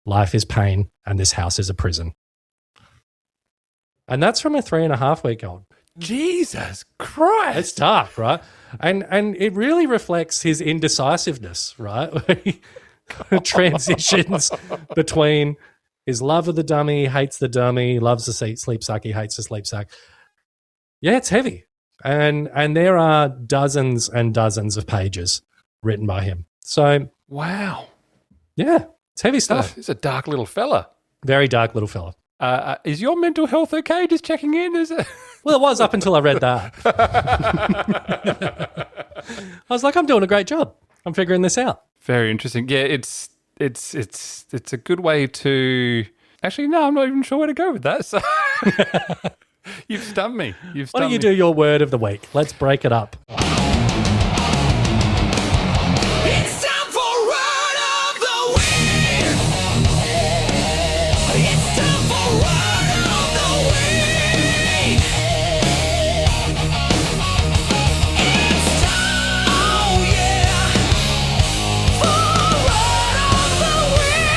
Speaker 4: Life is pain and this house is a prison. And that's from a 3.5-week-old.
Speaker 3: Jesus Christ.
Speaker 4: It's dark, right? And it really reflects his indecisiveness, right? Where he transitions between his love of the dummy, hates the dummy, loves the sleep sack, he hates the sleep sack. Yeah, it's heavy. And there are dozens and dozens of pages written by him. So,
Speaker 3: wow.
Speaker 4: Yeah, it's heavy stuff.
Speaker 3: He's a dark little fella.
Speaker 4: Very dark little fella.
Speaker 3: Is your mental health okay? Just checking in. Is it?
Speaker 4: Well, it was up until I read that. I was like, I'm doing a great job. I'm figuring this out.
Speaker 3: Very interesting. Yeah, it's a good way to. Actually, no, I'm not even sure where to go with that. So you've stumped me.
Speaker 4: Why don't you do your word of the week? Let's break it up.
Speaker 1: It's time for Word of the Week. It's time for Word of the Week. It's time, oh yeah, for Word of the Week.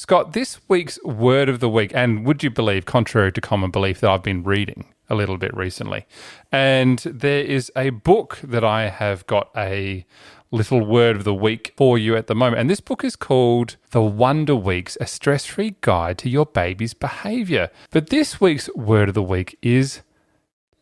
Speaker 3: Scott, this week's word of the week, and would you believe, contrary to common belief, that I've been reading a little bit recently, and there is a book that I have got a little word of the week for you at the moment. And this book is called The Wonder Weeks, a stress-free guide to your baby's behavior. But this week's word of the week is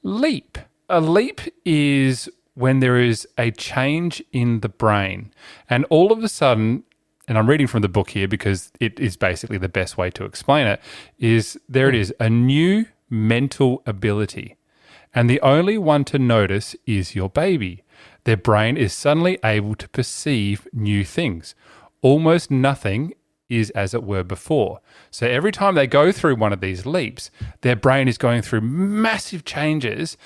Speaker 3: leap. A leap is when there is a change in the brain. And all of a sudden, and I'm reading from the book here because it is basically the best way to explain it, is there it is, a new mental ability. And the only one to notice is your baby. Their brain is suddenly able to perceive new things. Almost nothing is as it were before. So every time they go through one of these leaps, their brain is going through massive changes.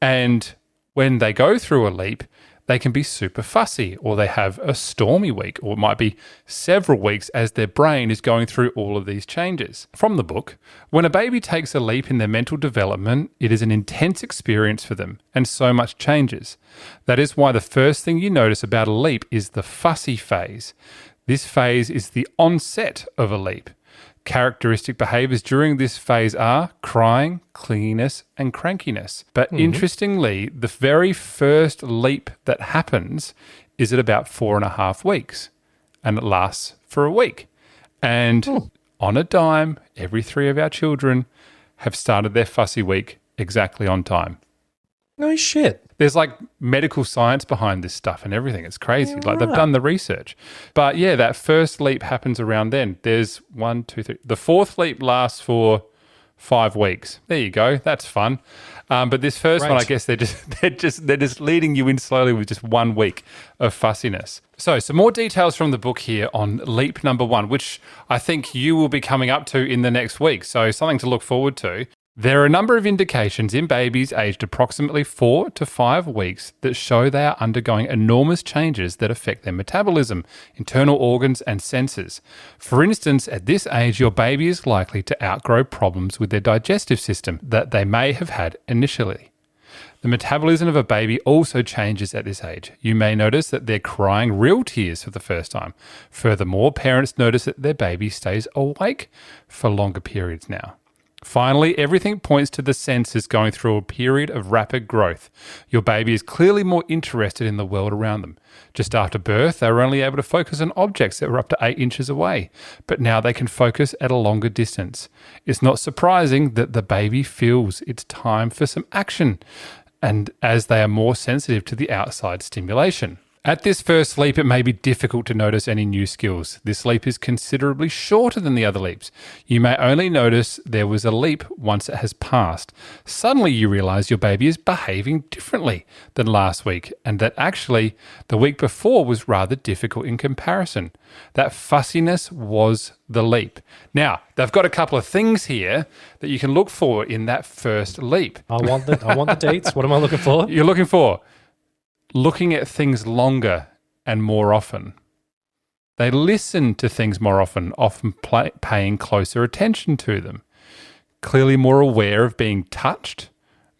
Speaker 3: And when they go through a leap, they can be super fussy, or they have a stormy week, or it might be several weeks as their brain is going through all of these changes. From the book, when a baby takes a leap in their mental development, it is an intense experience for them, and so much changes. That is why the first thing you notice about a leap is the fussy phase. This phase is the onset of a leap. Characteristic behaviors during this phase are crying, clinginess, and crankiness. But interestingly, the very first leap that happens is at about 4.5 weeks, and it lasts for a week. And on a dime, every 3 of our children have started their fussy week exactly on time.
Speaker 4: No shit.
Speaker 3: There's like medical science behind this stuff and everything. It's crazy.
Speaker 4: Yeah,
Speaker 3: like they've done the research. But yeah, that first leap happens around then. There's 1, 2, 3. The fourth leap lasts for 5 weeks. There you go. That's fun. But this first one, I guess they're just leading you in slowly with just 1 week of fussiness. So some more details from the book here on leap number 1, which I think you will be coming up to in the next week. So something to look forward to. There are a number of indications in babies aged approximately 4 to 5 weeks that show they are undergoing enormous changes that affect their metabolism, internal organs, and senses. For instance, at this age, your baby is likely to outgrow problems with their digestive system that they may have had initially. The metabolism of a baby also changes at this age. You may notice that they're crying real tears for the first time. Furthermore, parents notice that their baby stays awake for longer periods now. Finally, everything points to the senses going through a period of rapid growth. Your baby is clearly more interested in the world around them. Just after birth, they were only able to focus on objects that were up to 8 inches away, but now they can focus at a longer distance. It's not surprising that the baby feels it's time for some action, and as they are more sensitive to the outside stimulation. At this first leap, it may be difficult to notice any new skills. This leap is considerably shorter than the other leaps. You may only notice there was a leap once it has passed. Suddenly you realize your baby is behaving differently than last week, and that actually the week before was rather difficult in comparison. That fussiness was the leap. Now, they've got a couple of things here that you can look for in that first leap.
Speaker 4: I want the dates. What am I looking for?
Speaker 3: You're looking for looking at things longer and more often. They listen to things more often paying closer attention to them. Clearly more aware of being touched,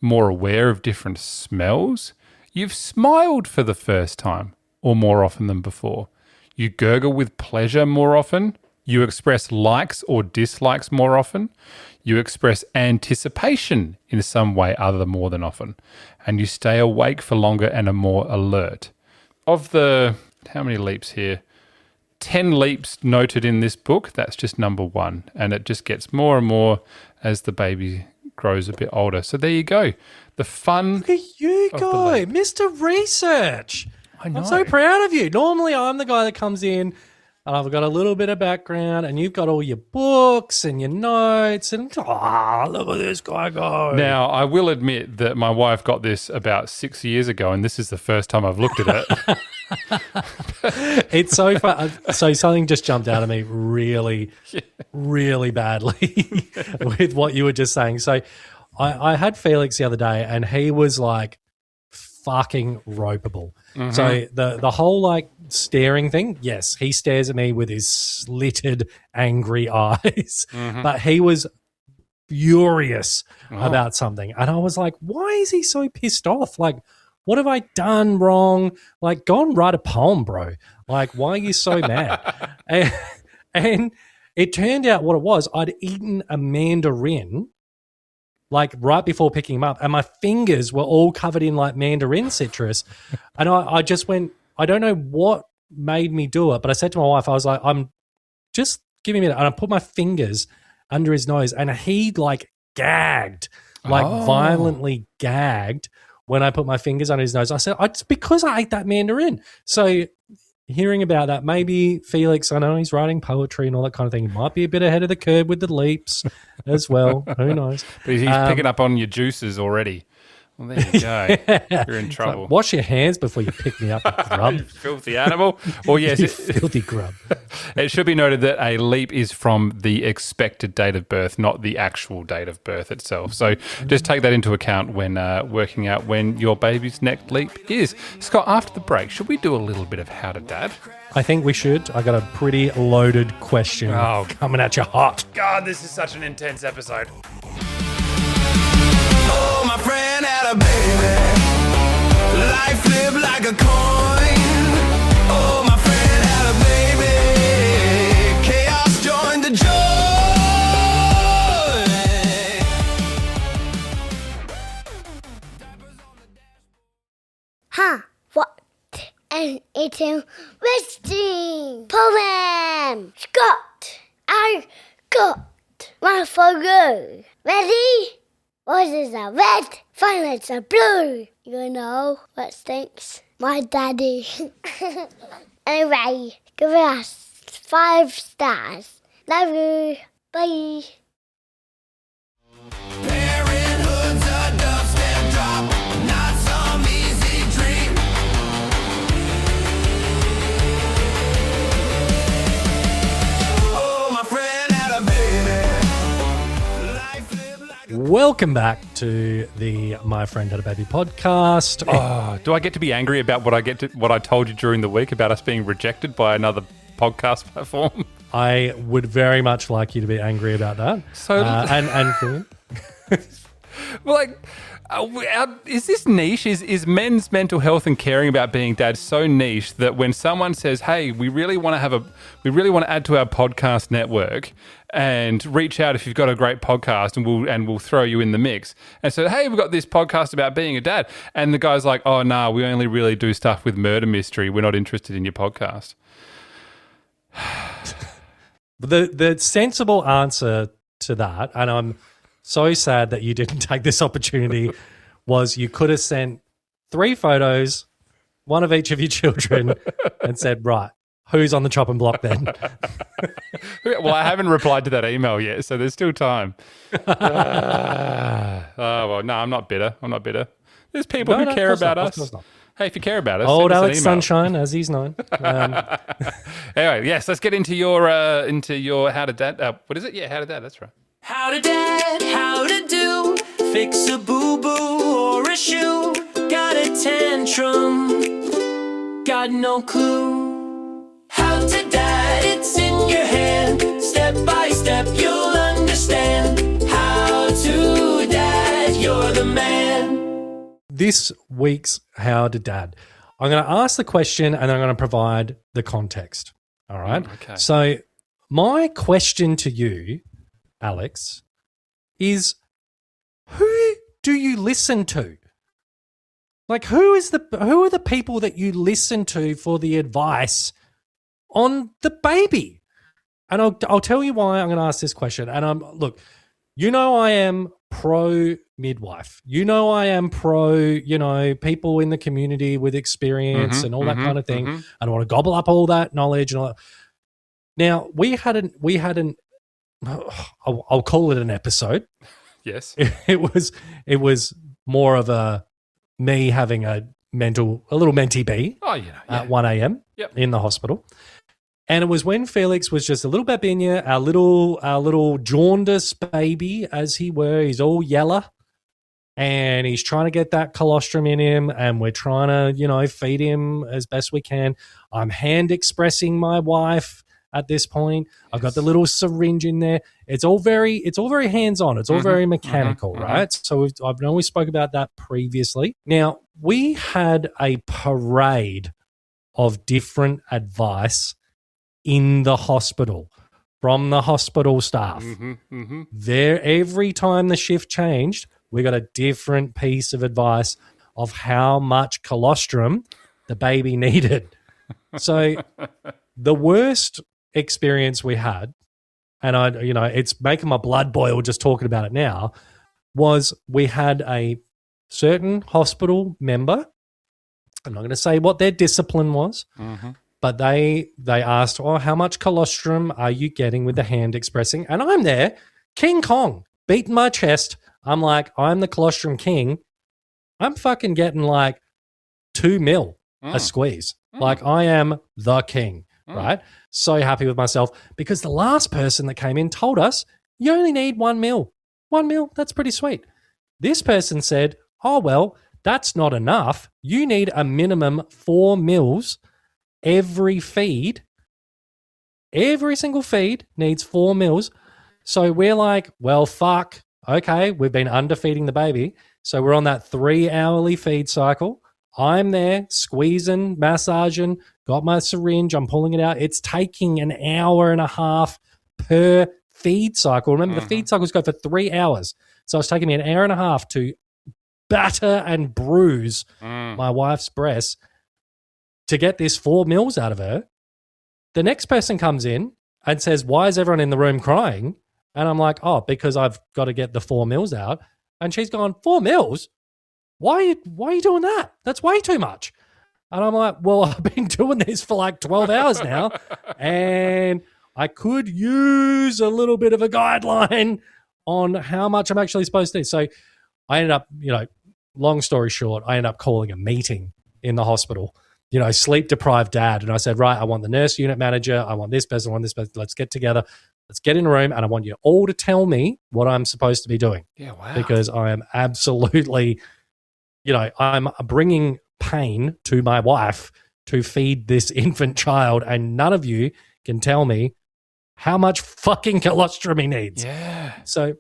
Speaker 3: more aware of different smells. You've smiled for the first time, or more often than before. You gurgle with pleasure more often. You express likes or dislikes more often. You express anticipation in some way other than more than often. And you stay awake for longer and are more alert. Of the, how many leaps here? 10 leaps noted in this book. That's just number 1. And it just gets more and more as the baby grows a bit older. So there you go. The fun.
Speaker 4: Look at you go, Mr. Research.
Speaker 3: I know.
Speaker 4: I'm so proud of you. Normally, I'm the guy that comes in and I've got a little bit of background, and you've got all your books and your notes, and look at this guy go.
Speaker 3: Now, I will admit that my wife got this about 6 years ago, and this is the first time I've looked at it.
Speaker 4: It's so fun. So something just jumped out of me really, really badly with what you were just saying. So I had Felix the other day, and he was like fucking ropeable. Mm-hmm. So the whole like staring thing, yes, he stares at me with his slitted, angry eyes, but he was furious about something. And I was like, why is he so pissed off? Like, what have I done wrong? Like, go and write a poem, bro. Like, why are you so mad? And it turned out what it was, I'd eaten a mandarin like right before picking him up, and my fingers were all covered in like mandarin citrus. And I just went, I don't know what made me do it, but I said to my wife, I was like, I'm just give me a minute. And I put my fingers under his nose, and he like gagged, like violently gagged when I put my fingers under his nose. I said, it's because I ate that mandarin. So hearing about that, maybe Felix, I know he's writing poetry and all that kind of thing. He might be a bit ahead of the curve with the leaps as well. Who knows?
Speaker 3: But he's picking up on your juices already. Well, there you go.
Speaker 4: Yeah.
Speaker 3: You're in trouble.
Speaker 4: Like, wash your hands before you pick me up, you grub.
Speaker 3: You filthy animal. Well, yes,
Speaker 4: You filthy grub.
Speaker 3: it should be noted that a leap is from the expected date of birth, not the actual date of birth itself. So just take that into account when working out when your baby's next leap is. Scott, after the break, should we do a little bit of How to Dad?
Speaker 4: I think we should. I got a pretty loaded question coming at you hot.
Speaker 3: God, this is such an intense episode.
Speaker 1: Oh, my friend had a baby. Life flipped like a coin. Oh, my friend had a baby. Chaos joined the joy.
Speaker 2: Huh, what an interesting poem. Scott, I got one for you. Ready? Roses are red, violets are blue. You know what stinks? My daddy. Anyway, give us 5 stars. Love you. Bye.
Speaker 1: Parenthood's a dubstep drop, not some easy dream. Oh, my friend had a baby. Life flipped like a
Speaker 4: Welcome back to the My Friend Had a Baby podcast.
Speaker 3: Oh, do I get to be angry about what I told you during the week about us being rejected by another podcast platform?
Speaker 4: I would very much like you to be angry about that.
Speaker 3: So-
Speaker 4: and Finn.
Speaker 3: Well, like, is this niche? Is men's mental health and caring about being dads so niche that when someone says, "Hey, we really want to add to our podcast network and reach out if you've got a great podcast, and we'll throw you in the mix," and so, "Hey, we've got this podcast about being a dad," and the guy's like, "Oh no, we only really do stuff with murder mystery. We're not interested in your podcast."
Speaker 4: The sensible answer to that, and I'm so sad that you didn't take this opportunity, was you could have sent 3 photos, one of each of your children, and said, right, who's on the chopping block then?
Speaker 3: Well, I haven't replied to that email yet, so there's still time. Well, no, I'm not bitter. There's people
Speaker 4: No,
Speaker 3: who
Speaker 4: no, of
Speaker 3: care
Speaker 4: course
Speaker 3: about
Speaker 4: not, of
Speaker 3: us.
Speaker 4: course not.
Speaker 3: Hey, if you care about us,
Speaker 4: Old
Speaker 3: send us an
Speaker 4: Alex
Speaker 3: email.
Speaker 4: Sunshine, as he's known.
Speaker 3: Anyway, yes, let's get into your How to Dad. What is it? Yeah, How to Dad. That's right.
Speaker 5: How to dad, how to do, fix a boo-boo or a shoe, got a tantrum, got no clue. How to dad, it's in your hand, step by step you'll understand. How to dad, you're the man.
Speaker 4: This week's How to Dad, I'm going to ask the question and I'm going to provide the context. All right?
Speaker 3: Okay.
Speaker 4: So my question to you, Alex, is who do you listen to? Like, who are the people that you listen to for the advice on the baby? And I'll tell you why I'm going to ask this question. And look, you know I am pro midwife. You know I am pro, people in the community with experience and all that kind of thing. I don't want to gobble up all that knowledge and all that. Now, we hadn't I'll call it an episode.
Speaker 3: Yes.
Speaker 4: It was more of me having a little mentee bee
Speaker 3: Oh, yeah.
Speaker 4: at 1 a.m.
Speaker 3: Yep.
Speaker 4: in the hospital. And it was when Felix was just a little babinia, our little jaundice baby, as he were. He's all yellow, and he's trying to get that colostrum in him, and we're trying to, feed him as best we can. I'm hand expressing my wife at this point. I've got the little syringe in there. It's all very hands-on. It's all very mechanical, right? So I know we spoke about that previously. Now, we had a parade of different advice in the hospital from the hospital staff. There, every time the shift changed, we got a different piece of advice of how much colostrum the baby needed. So the worst experience we had, and it's making my blood boil just talking about it now, was we had a certain hospital member. I'm not going to say what their discipline was, but they asked, how much colostrum are you getting with the hand expressing? And I'm there, King Kong, beating my chest. I'm like, I'm the colostrum king. I'm fucking getting like 2 mil a squeeze. Like I am the king, right? So happy with myself because the last person that came in told us you only need 1 mil. 1 mil, that's pretty sweet. This person said, oh, well, that's not enough. You need a minimum 4 mils every feed. Every single feed needs 4 mils. So we're like, well, fuck. Okay, we've been underfeeding the baby. So we're on that 3-hourly feed cycle. I'm there squeezing, massaging, got my syringe. I'm pulling it out. It's taking an hour and a half per feed cycle. Remember, the feed cycles go for 3 hours. So it's taking me an hour and a half to batter and bruise my wife's breasts to get this 4 mils out of her. The next person comes in and says, why is everyone in the room crying? And I'm like, oh, because I've got to get the 4 mils out. And she's gone, 4 mils? Why are you doing that? That's way too much. And I'm like, well, I've been doing this for like 12 hours now, and I could use a little bit of a guideline on how much I'm actually supposed to do. So I ended up, long story short, I ended up calling a meeting in the hospital, sleep-deprived dad. And I said, right, I want the nurse unit manager. I want this person. I want this person. Let's get together. Let's get in a room, and I want you all to tell me what I'm supposed to be doing.
Speaker 3: Yeah, wow.
Speaker 4: Because I am absolutely, I'm bringing pain to my wife to feed this infant child, and none of you can tell me how much fucking colostrum he needs.
Speaker 3: Yeah.
Speaker 4: So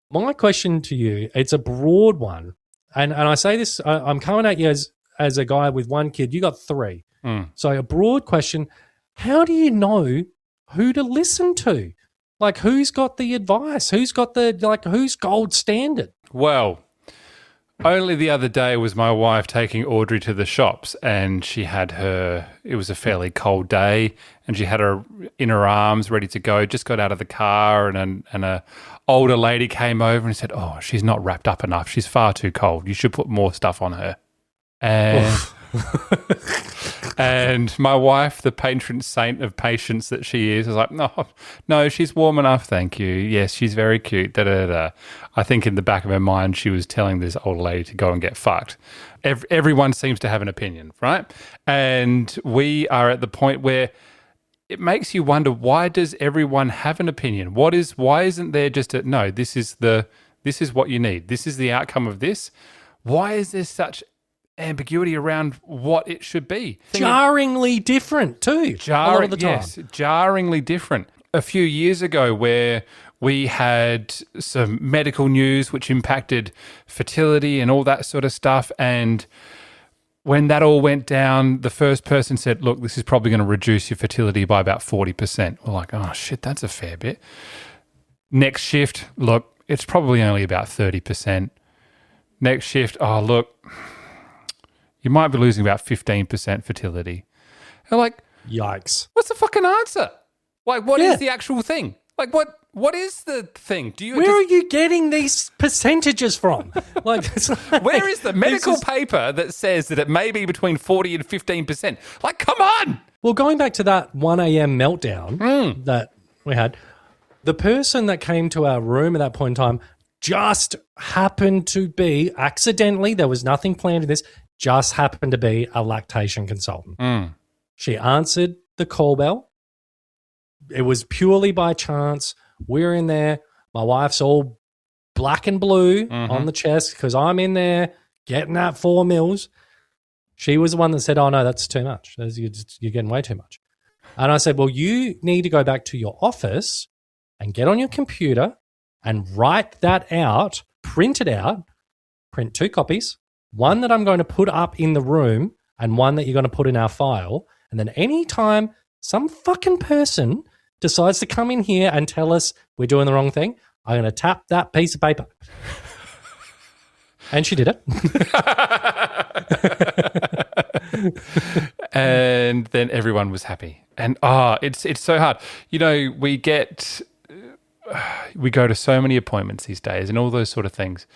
Speaker 4: my question to you, it's a broad one. And I say this, I'm coming at you as a guy with 1 kid. You got 3. So a broad question, how do you know who to listen to? Like, who's got the advice? Who's got who's gold standard?
Speaker 3: Well, only the other day was my wife taking Audrey to the shops, and she had it was a fairly cold day, and she had her in her arms ready to go, just got out of the car, and a older lady came over and said, oh, she's not wrapped up enough. She's far too cold. You should put more stuff on her. And and my wife, the patron saint of patience that she is, was like, no, she's warm enough, thank you. Yes, she's very cute. Da, da, da. I think in the back of her mind, she was telling this old lady to go and get fucked. Everyone seems to have an opinion, right? And we are at the point where it makes you wonder, why does everyone have an opinion? Why isn't there just no, this is what you need. This is the outcome of this. Why is there such ambiguity around what it should be?
Speaker 4: Jarringly different too. A lot of the time.
Speaker 3: Yes, jarringly different. A few years ago, where we had some medical news which impacted fertility and all that sort of stuff, and when that all went down, the first person said, look, this is probably going to reduce your fertility by about 40%. We're like, oh shit, that's a fair bit. Next shift, look, it's probably only about 30%. Next shift, oh look, you might be losing about 15% fertility. And like,
Speaker 4: yikes.
Speaker 3: What's the fucking answer? Like, what is the actual thing? Like, what is the thing?
Speaker 4: Where are you getting these percentages from?
Speaker 3: Where is the medical paper that says that it may be between 40 and 15%? Like, come on.
Speaker 4: Well, going back to that 1 a.m. meltdown that we had, the person that came to our room at that point in time just happened to be, accidentally, there was nothing planned in this, just happened to be a lactation consultant. She answered the call bell. It was purely by chance. We're in there. My wife's all black and blue on the chest because I'm in there getting that 4 mils. She was the one that said, oh, no, that's too much. You're getting way too much. And I said, well, you need to go back to your office and get on your computer and write that out, print it out, print 2 copies, one that I'm going to put up in the room and one that you're going to put in our file. And then anytime some fucking person decides to come in here and tell us we're doing the wrong thing, I'm going to tap that piece of paper. And she did it.
Speaker 3: And then everyone was happy. And it's so hard. You know, we go to so many appointments these days and all those sort of things.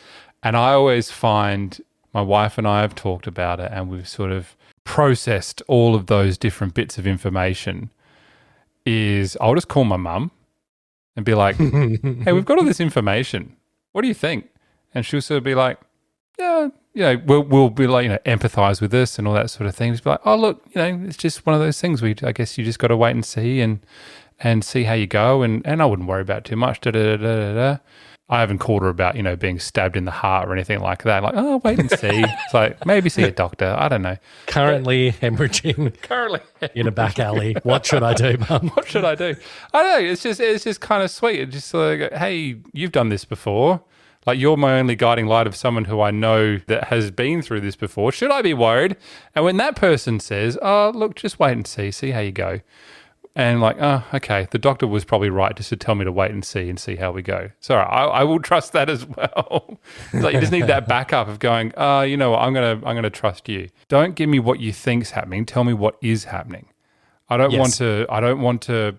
Speaker 3: And I always find my wife and I have talked about it and we've sort of processed all of those different bits of information is I'll just call my mum and be like, hey, we've got all this information. What do you think? And she'll sort of be like, yeah, you know, we'll be like, you know, empathize with us and all that sort of thing. Just be like, oh, look, you know, it's just one of those things. I guess you just got to wait and see and see how you go. And I wouldn't worry about it too much. I haven't called her about, you know, being stabbed in the heart or anything like that. Like, oh, wait and see. It's like, maybe see a doctor. I don't know.
Speaker 4: Currently hemorrhaging in a back alley. What should I do, Mum?
Speaker 3: What should I do? I don't know. It's just kind of sweet. It's just like, hey, you've done this before. Like, you're my only guiding light of someone who I know that has been through this before. Should I be worried? And when that person says, oh, look, just wait and see how you go. And like, oh, okay, the doctor was probably right just to tell me to wait and see how we go. So I will trust that as well. It's like you just need that backup of going, you know what, I'm gonna trust you. Don't give me what you think's happening. Tell me what is happening. I don't want to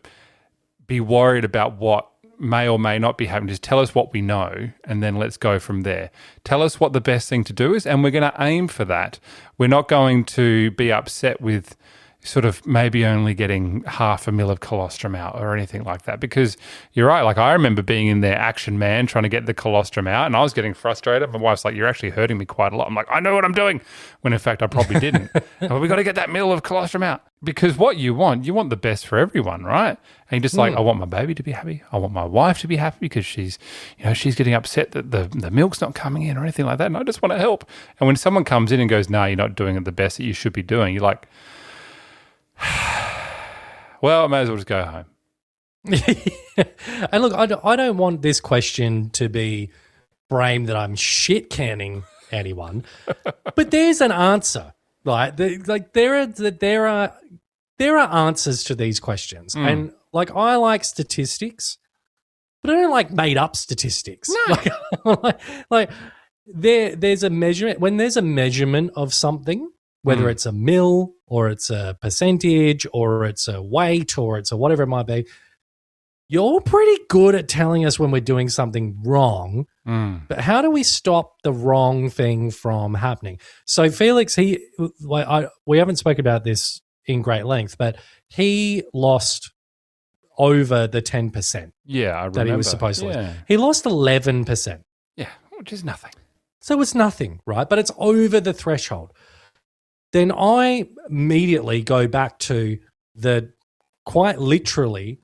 Speaker 3: be worried about what may or may not be happening. Just tell us what we know and then let's go from there. Tell us what the best thing to do is and we're going to aim for that. We're not going to be upset with sort of maybe only getting 0.5 ml of colostrum out or anything like that, because you're right. Like, I remember being in there, action man, trying to get the colostrum out, and I was getting frustrated. My wife's like, you're actually hurting me quite a lot. I'm like, I know what I'm doing, when in fact I probably didn't. Well, we got to get that ml of colostrum out, because what you want the best for everyone, right? And you're just like, I want my baby to be happy. I want my wife to be happy because she's getting upset that the milk's not coming in or anything like that, and I just want to help. And when someone comes in and goes, no, you're not doing it the best that you should be doing, you're like, well, I may as well just go home.
Speaker 4: And look, I don't want this question to be framed that I'm shit canning anyone, but there's an answer, right? There are answers to these questions, and like, I like statistics, but I don't like made up statistics. No. like there's a measurement. When there's a measurement of something, whether it's a mil or it's a percentage or it's a weight or it's a whatever it might be, you're pretty good at telling us when we're doing something wrong. But how do we stop the wrong thing from happening? So Felix, we haven't spoken about this in great length, but he lost over the 10%.
Speaker 3: Yeah, I remember.
Speaker 4: That he was supposed to lose. He lost 11%.
Speaker 3: Yeah, which is nothing.
Speaker 4: So it's nothing, right? But it's over the threshold. Then I immediately go back to the quite literally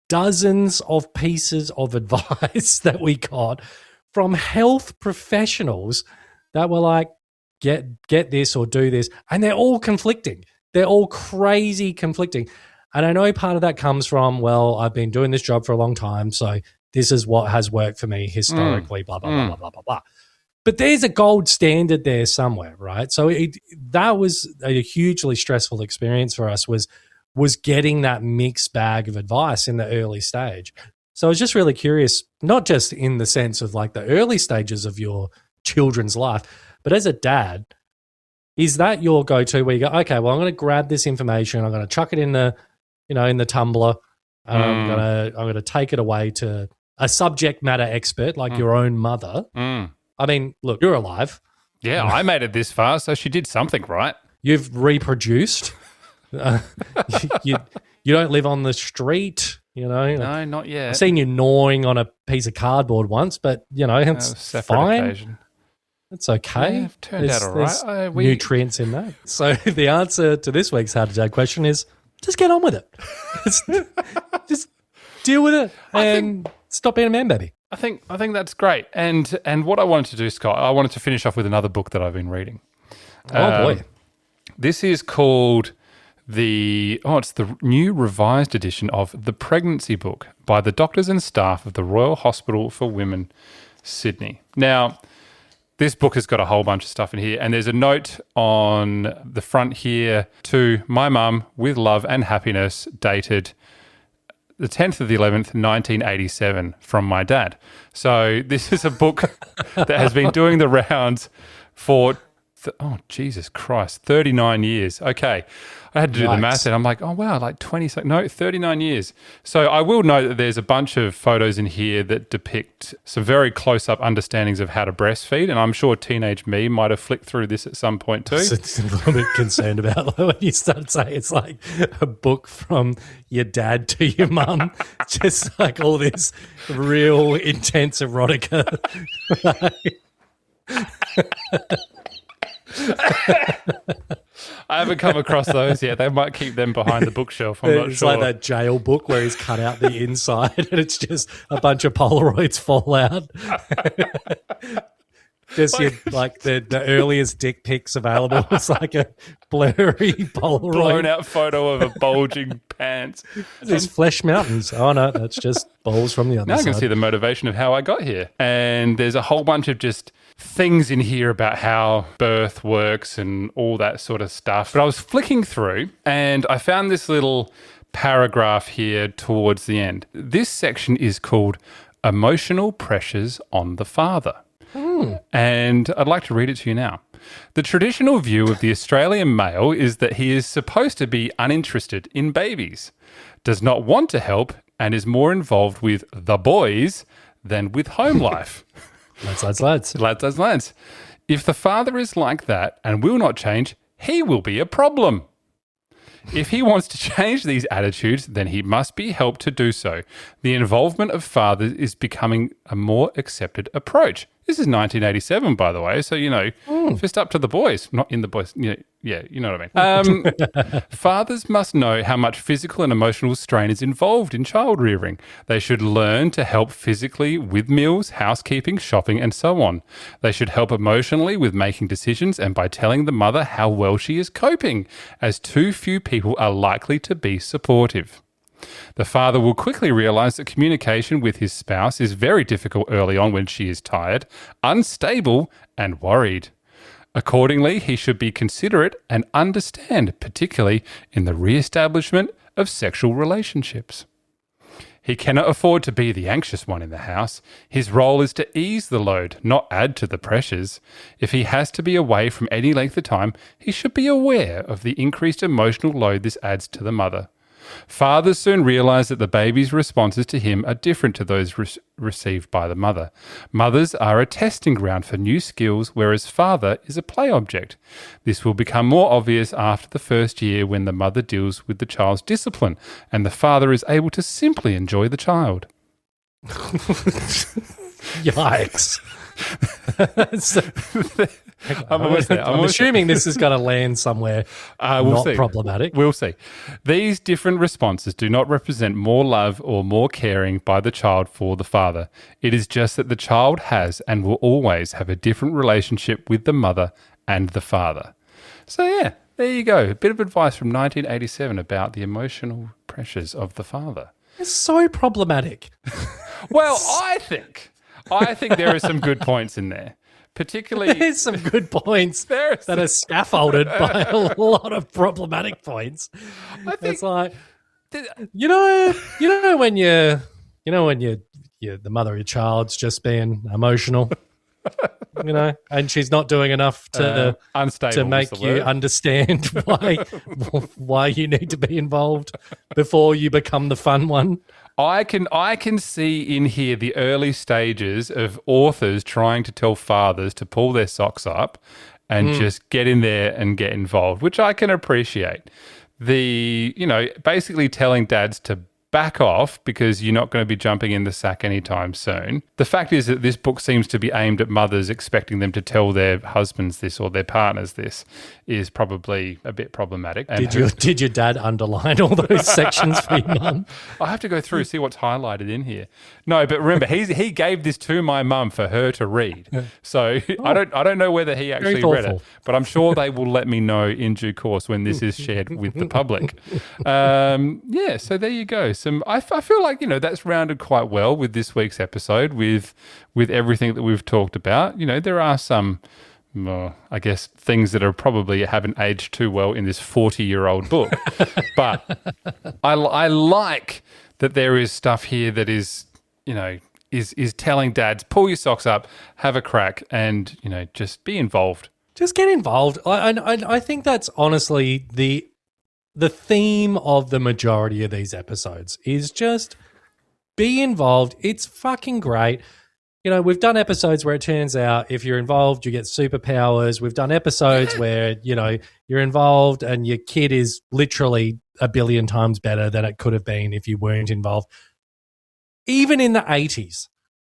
Speaker 4: dozens of pieces of advice that we got from health professionals that were like, get this or do this. And they're all conflicting. They're all crazy conflicting. And I know part of that comes from, well, I've been doing this job for a long time, so this is what has worked for me historically, blah, blah, blah, blah, blah, blah, blah. But there's a gold standard there somewhere, right? So that was a hugely stressful experience for us, was getting that mixed bag of advice in the early stage. So I was just really curious, not just in the sense of like the early stages of your children's life, but as a dad, is that your go-to where you go, okay, well, I'm going to grab this information, I'm going to chuck it in the tumbler, I'm going to take it away to a subject matter expert like your own mother. I mean, look, you're alive.
Speaker 3: Yeah, I made it this far, so she did something right.
Speaker 4: You've reproduced. You don't live on the street, you know.
Speaker 3: No, not yet.
Speaker 4: I've seen you gnawing on a piece of cardboard once, but, you know, it's fine.
Speaker 3: Occasion.
Speaker 4: It's okay.
Speaker 3: Yeah, turned out all right.
Speaker 4: Nutrients in that. So the answer to this week's How to Dad question is just get on with it. Just deal with it and stop being a man baby.
Speaker 3: I think that's great. And what I wanted to do, Scott, I wanted to finish off with another book that I've been reading.
Speaker 4: Oh, boy.
Speaker 3: This is called it's the new revised edition of The Pregnancy Book by the doctors and staff of the Royal Hospital for Women, Sydney. Now, this book has got a whole bunch of stuff in here, and there's a note on the front here to my mum with love and happiness, dated the 10th of the 11th, 1987 from my dad. So this is a book that has been doing the rounds for, Jesus Christ, 39 years. Okay. I had to do the math and I'm like, oh, wow, like 39 years. So I will note that there's a bunch of photos in here that depict some very close-up understandings of how to breastfeed, and I'm sure teenage me might have flicked through this at some point too.
Speaker 4: I was a little bit concerned about when you started saying it's like a book from your dad to your mum, just like all this real intense erotica.
Speaker 3: I haven't come across those yet. They might keep them behind the bookshelf. I'm not
Speaker 4: It's
Speaker 3: sure.
Speaker 4: like that jail book where he's cut out the inside and it's just a bunch of Polaroids fall out. Just like the earliest dick pics available. It's like a blurry Polaroid.
Speaker 3: Blown out photo of a bulging pants.
Speaker 4: These flesh mountains. Oh, no, that's just balls from the other
Speaker 3: Now I
Speaker 4: side.
Speaker 3: can see the motivation of how I got here. And there's a whole bunch of just things in here about how birth works and all that sort of stuff. But I was flicking through and I found this little paragraph here towards the end. This section is called Emotional Pressures on the Father. And I'd like to read it to you now. The traditional view of the Australian male is that he is supposed to be uninterested in babies, does not want to help, and is more involved with the boys than with home life.
Speaker 4: Lads.
Speaker 3: Lads. If the father is like that and will not change, he will be a problem. If he wants to change these attitudes, then he must be helped to do so. The involvement of fathers is becoming a more accepted approach. This is 1987, by the way, so, fist up to the boys. Not in the boys. Yeah, you know what I mean. Fathers must know how much physical and emotional strain is involved in child rearing. They should learn to help physically with meals, housekeeping, shopping, and so on. They should help emotionally with making decisions and by telling the mother how well she is coping, as too few people are likely to be supportive. The father will quickly realize that communication with his spouse is very difficult early on when she is tired, unstable, and worried. Accordingly, he should be considerate and understand, particularly in the re-establishment of sexual relationships. He cannot afford to be the anxious one in the house. His role is to ease the load, not add to the pressures. If he has to be away from any length of time, he should be aware of the increased emotional load this adds to the mother. Fathers soon realize that the baby's responses to him are different to those received by the mother. Mothers are a testing ground for new skills, whereas father is a play object. This will become more obvious after the first year when the mother deals with the child's discipline and the father is able to simply enjoy the child.
Speaker 4: Yikes.
Speaker 3: I'm
Speaker 4: assuming this is going to land somewhere
Speaker 3: we'll see.
Speaker 4: Problematic.
Speaker 3: We'll see. These different responses do not represent more love or more caring by the child for the father. It is just that the child has and will always have a different relationship with the mother and the father. So yeah, there you go. A bit of advice from 1987 about the emotional pressures of the father.
Speaker 4: It's so problematic.
Speaker 3: Well, I think there are some good points in there. Particularly,
Speaker 4: There's some good points that are scaffolded by a lot of problematic points.
Speaker 3: I think
Speaker 4: It's like, you know when the mother of your child's just being emotional, and she's not doing enough to
Speaker 3: unstable
Speaker 4: to make you understand why you need to be involved before you become the fun one.
Speaker 3: I can see in here the early stages of authors trying to tell fathers to pull their socks up and just get in there and get involved, which I can appreciate. Basically telling dads to back off because you're not going to be jumping in the sack anytime soon. The fact is that this book seems to be aimed at mothers expecting them to tell their husbands this or their partners this is probably a bit problematic. And
Speaker 4: Did your dad underline all those sections for your mum?
Speaker 3: I have to go through see what's highlighted in here. No, but remember, he gave this to my mum for her to read. So I don't know whether he actually read it, but I'm sure they will let me know in due course when this is shared with the public. So there you go. I feel like that's rounded quite well with this week's episode with everything that we've talked about. There are some. I guess things that are probably haven't aged too well in this 40-year-old book. But I like that there is stuff here that is, is telling dads, pull your socks up, have a crack, and, just be involved.
Speaker 4: Just get involved. I think that's honestly the theme of the majority of these episodes is just be involved. It's fucking great. We've done episodes where it turns out if you're involved, you get superpowers. We've done episodes where, you're involved and your kid is literally a billion times better than it could have been if you weren't involved. Even in the 80s,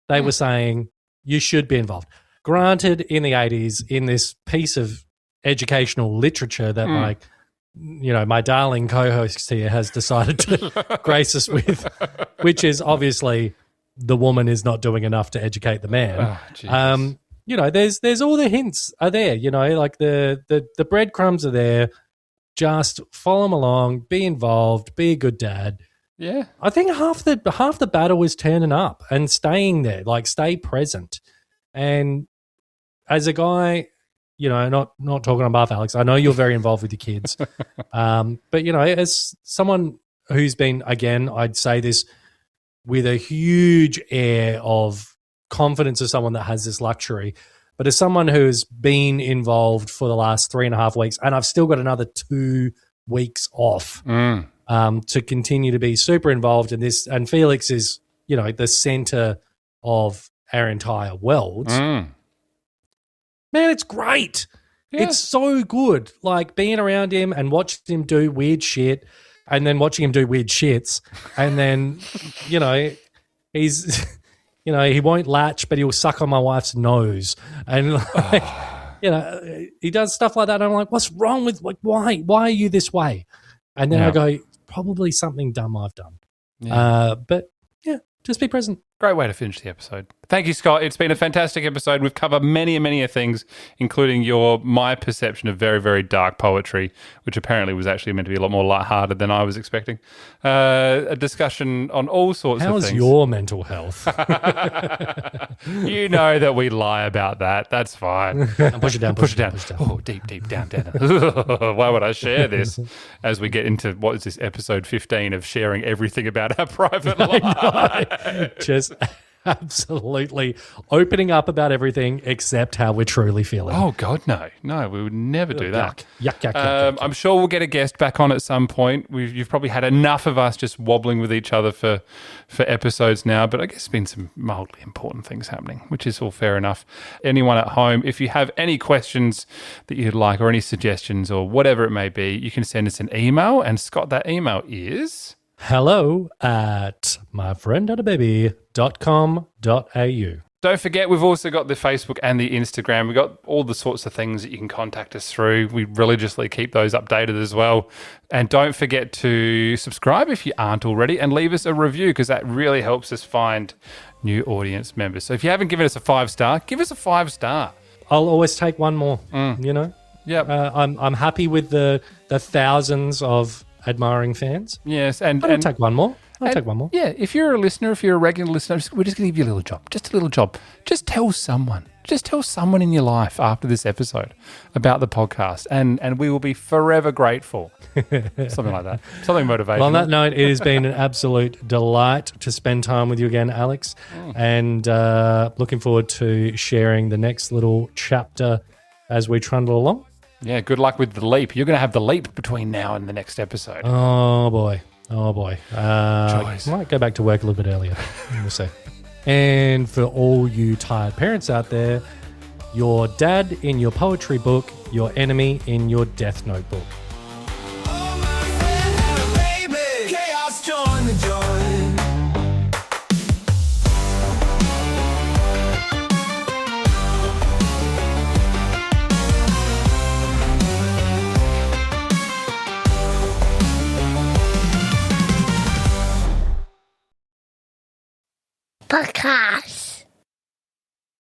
Speaker 4: they were saying you should be involved. Granted, in the 80s, in this piece of educational literature that my darling co-host here has decided to grace us with, which is obviously the woman is not doing enough to educate the man.
Speaker 3: Oh,
Speaker 4: there's all the hints are there, like the breadcrumbs are there. Just follow them along, be involved, be a good dad.
Speaker 3: Yeah.
Speaker 4: I think half the battle is turning up and staying there, like stay present. And as a guy, not talking on behalf of Alex, I know you're very involved with your kids. But, as someone who's been, again, I'd say this with a huge air of confidence of someone that has this luxury, but as someone who's been involved for the last 3.5 weeks, and I've still got another 2 weeks off to continue to be super involved in this, and Felix is, the center of our entire world. Man, it's great.
Speaker 3: Yeah.
Speaker 4: It's so good. Like being around him and watching him do weird shit and then watching him do weird shits. And then, he's, he won't latch, but he'll suck on my wife's nose. And he does stuff like that. And I'm like, what's wrong with, why are you this way? And then I go, probably something dumb I've done.
Speaker 3: Yeah.
Speaker 4: But yeah, just be present.
Speaker 3: Great way to finish the episode. Thank you, Scott. It's been a fantastic episode. We've covered many things, including my perception of very, very dark poetry, which apparently was actually meant to be a lot more lighthearted than I was expecting. A discussion on all sorts of things.
Speaker 4: How's your mental health?
Speaker 3: You know that we lie about that. That's fine.
Speaker 4: Push it down.
Speaker 3: Push it down. Oh, deep down. Why would I share this as we get into, what is this, episode 15 of sharing everything about our private life?
Speaker 4: Just absolutely opening up about everything except how we're truly feeling.
Speaker 3: Oh, God, no. No, we would never do that.
Speaker 4: Yuck.
Speaker 3: I'm sure we'll get a guest back on at some point. You've probably had enough of us just wobbling with each other for episodes now, but I guess there's been some mildly important things happening, which is all fair enough. Anyone at home, if you have any questions that you'd like or any suggestions or whatever it may be, you can send us an email. And Scott, that email is...
Speaker 4: hello@myfriendhadababy.com.au.
Speaker 3: Don't forget, we've also got the Facebook and the Instagram. We've got all the sorts of things that you can contact us through. We religiously keep those updated as well. And don't forget to subscribe if you aren't already and leave us a review, because that really helps us find new audience members. So if you haven't given us a 5-star, give us a 5-star.
Speaker 4: I'll always take one more,
Speaker 3: Yeah.
Speaker 4: I'm happy with the thousands of admiring fans.
Speaker 3: Yes.
Speaker 4: I'll take one more. I'll take one more.
Speaker 3: Yeah, if you're a listener, if you're a regular listener, we're just going to give you a little job. Just a little job. Just tell someone. Just tell someone in your life after this episode about the podcast, and we will be forever grateful. Something like that. Something motivational.
Speaker 4: Well, on that note, it has been an absolute delight to spend time with you again, Alex, and looking forward to sharing the next little chapter as we trundle along.
Speaker 3: Yeah, good luck with the leap. You're going to have the leap between now and the next episode.
Speaker 4: Oh, boy. Might go back to work a little bit earlier. We'll see. And for all you tired parents out there, your dad in your poetry book, your enemy in your death notebook.
Speaker 1: Oh, my friend had a baby. Chaos joined the joy.
Speaker 2: Podcast.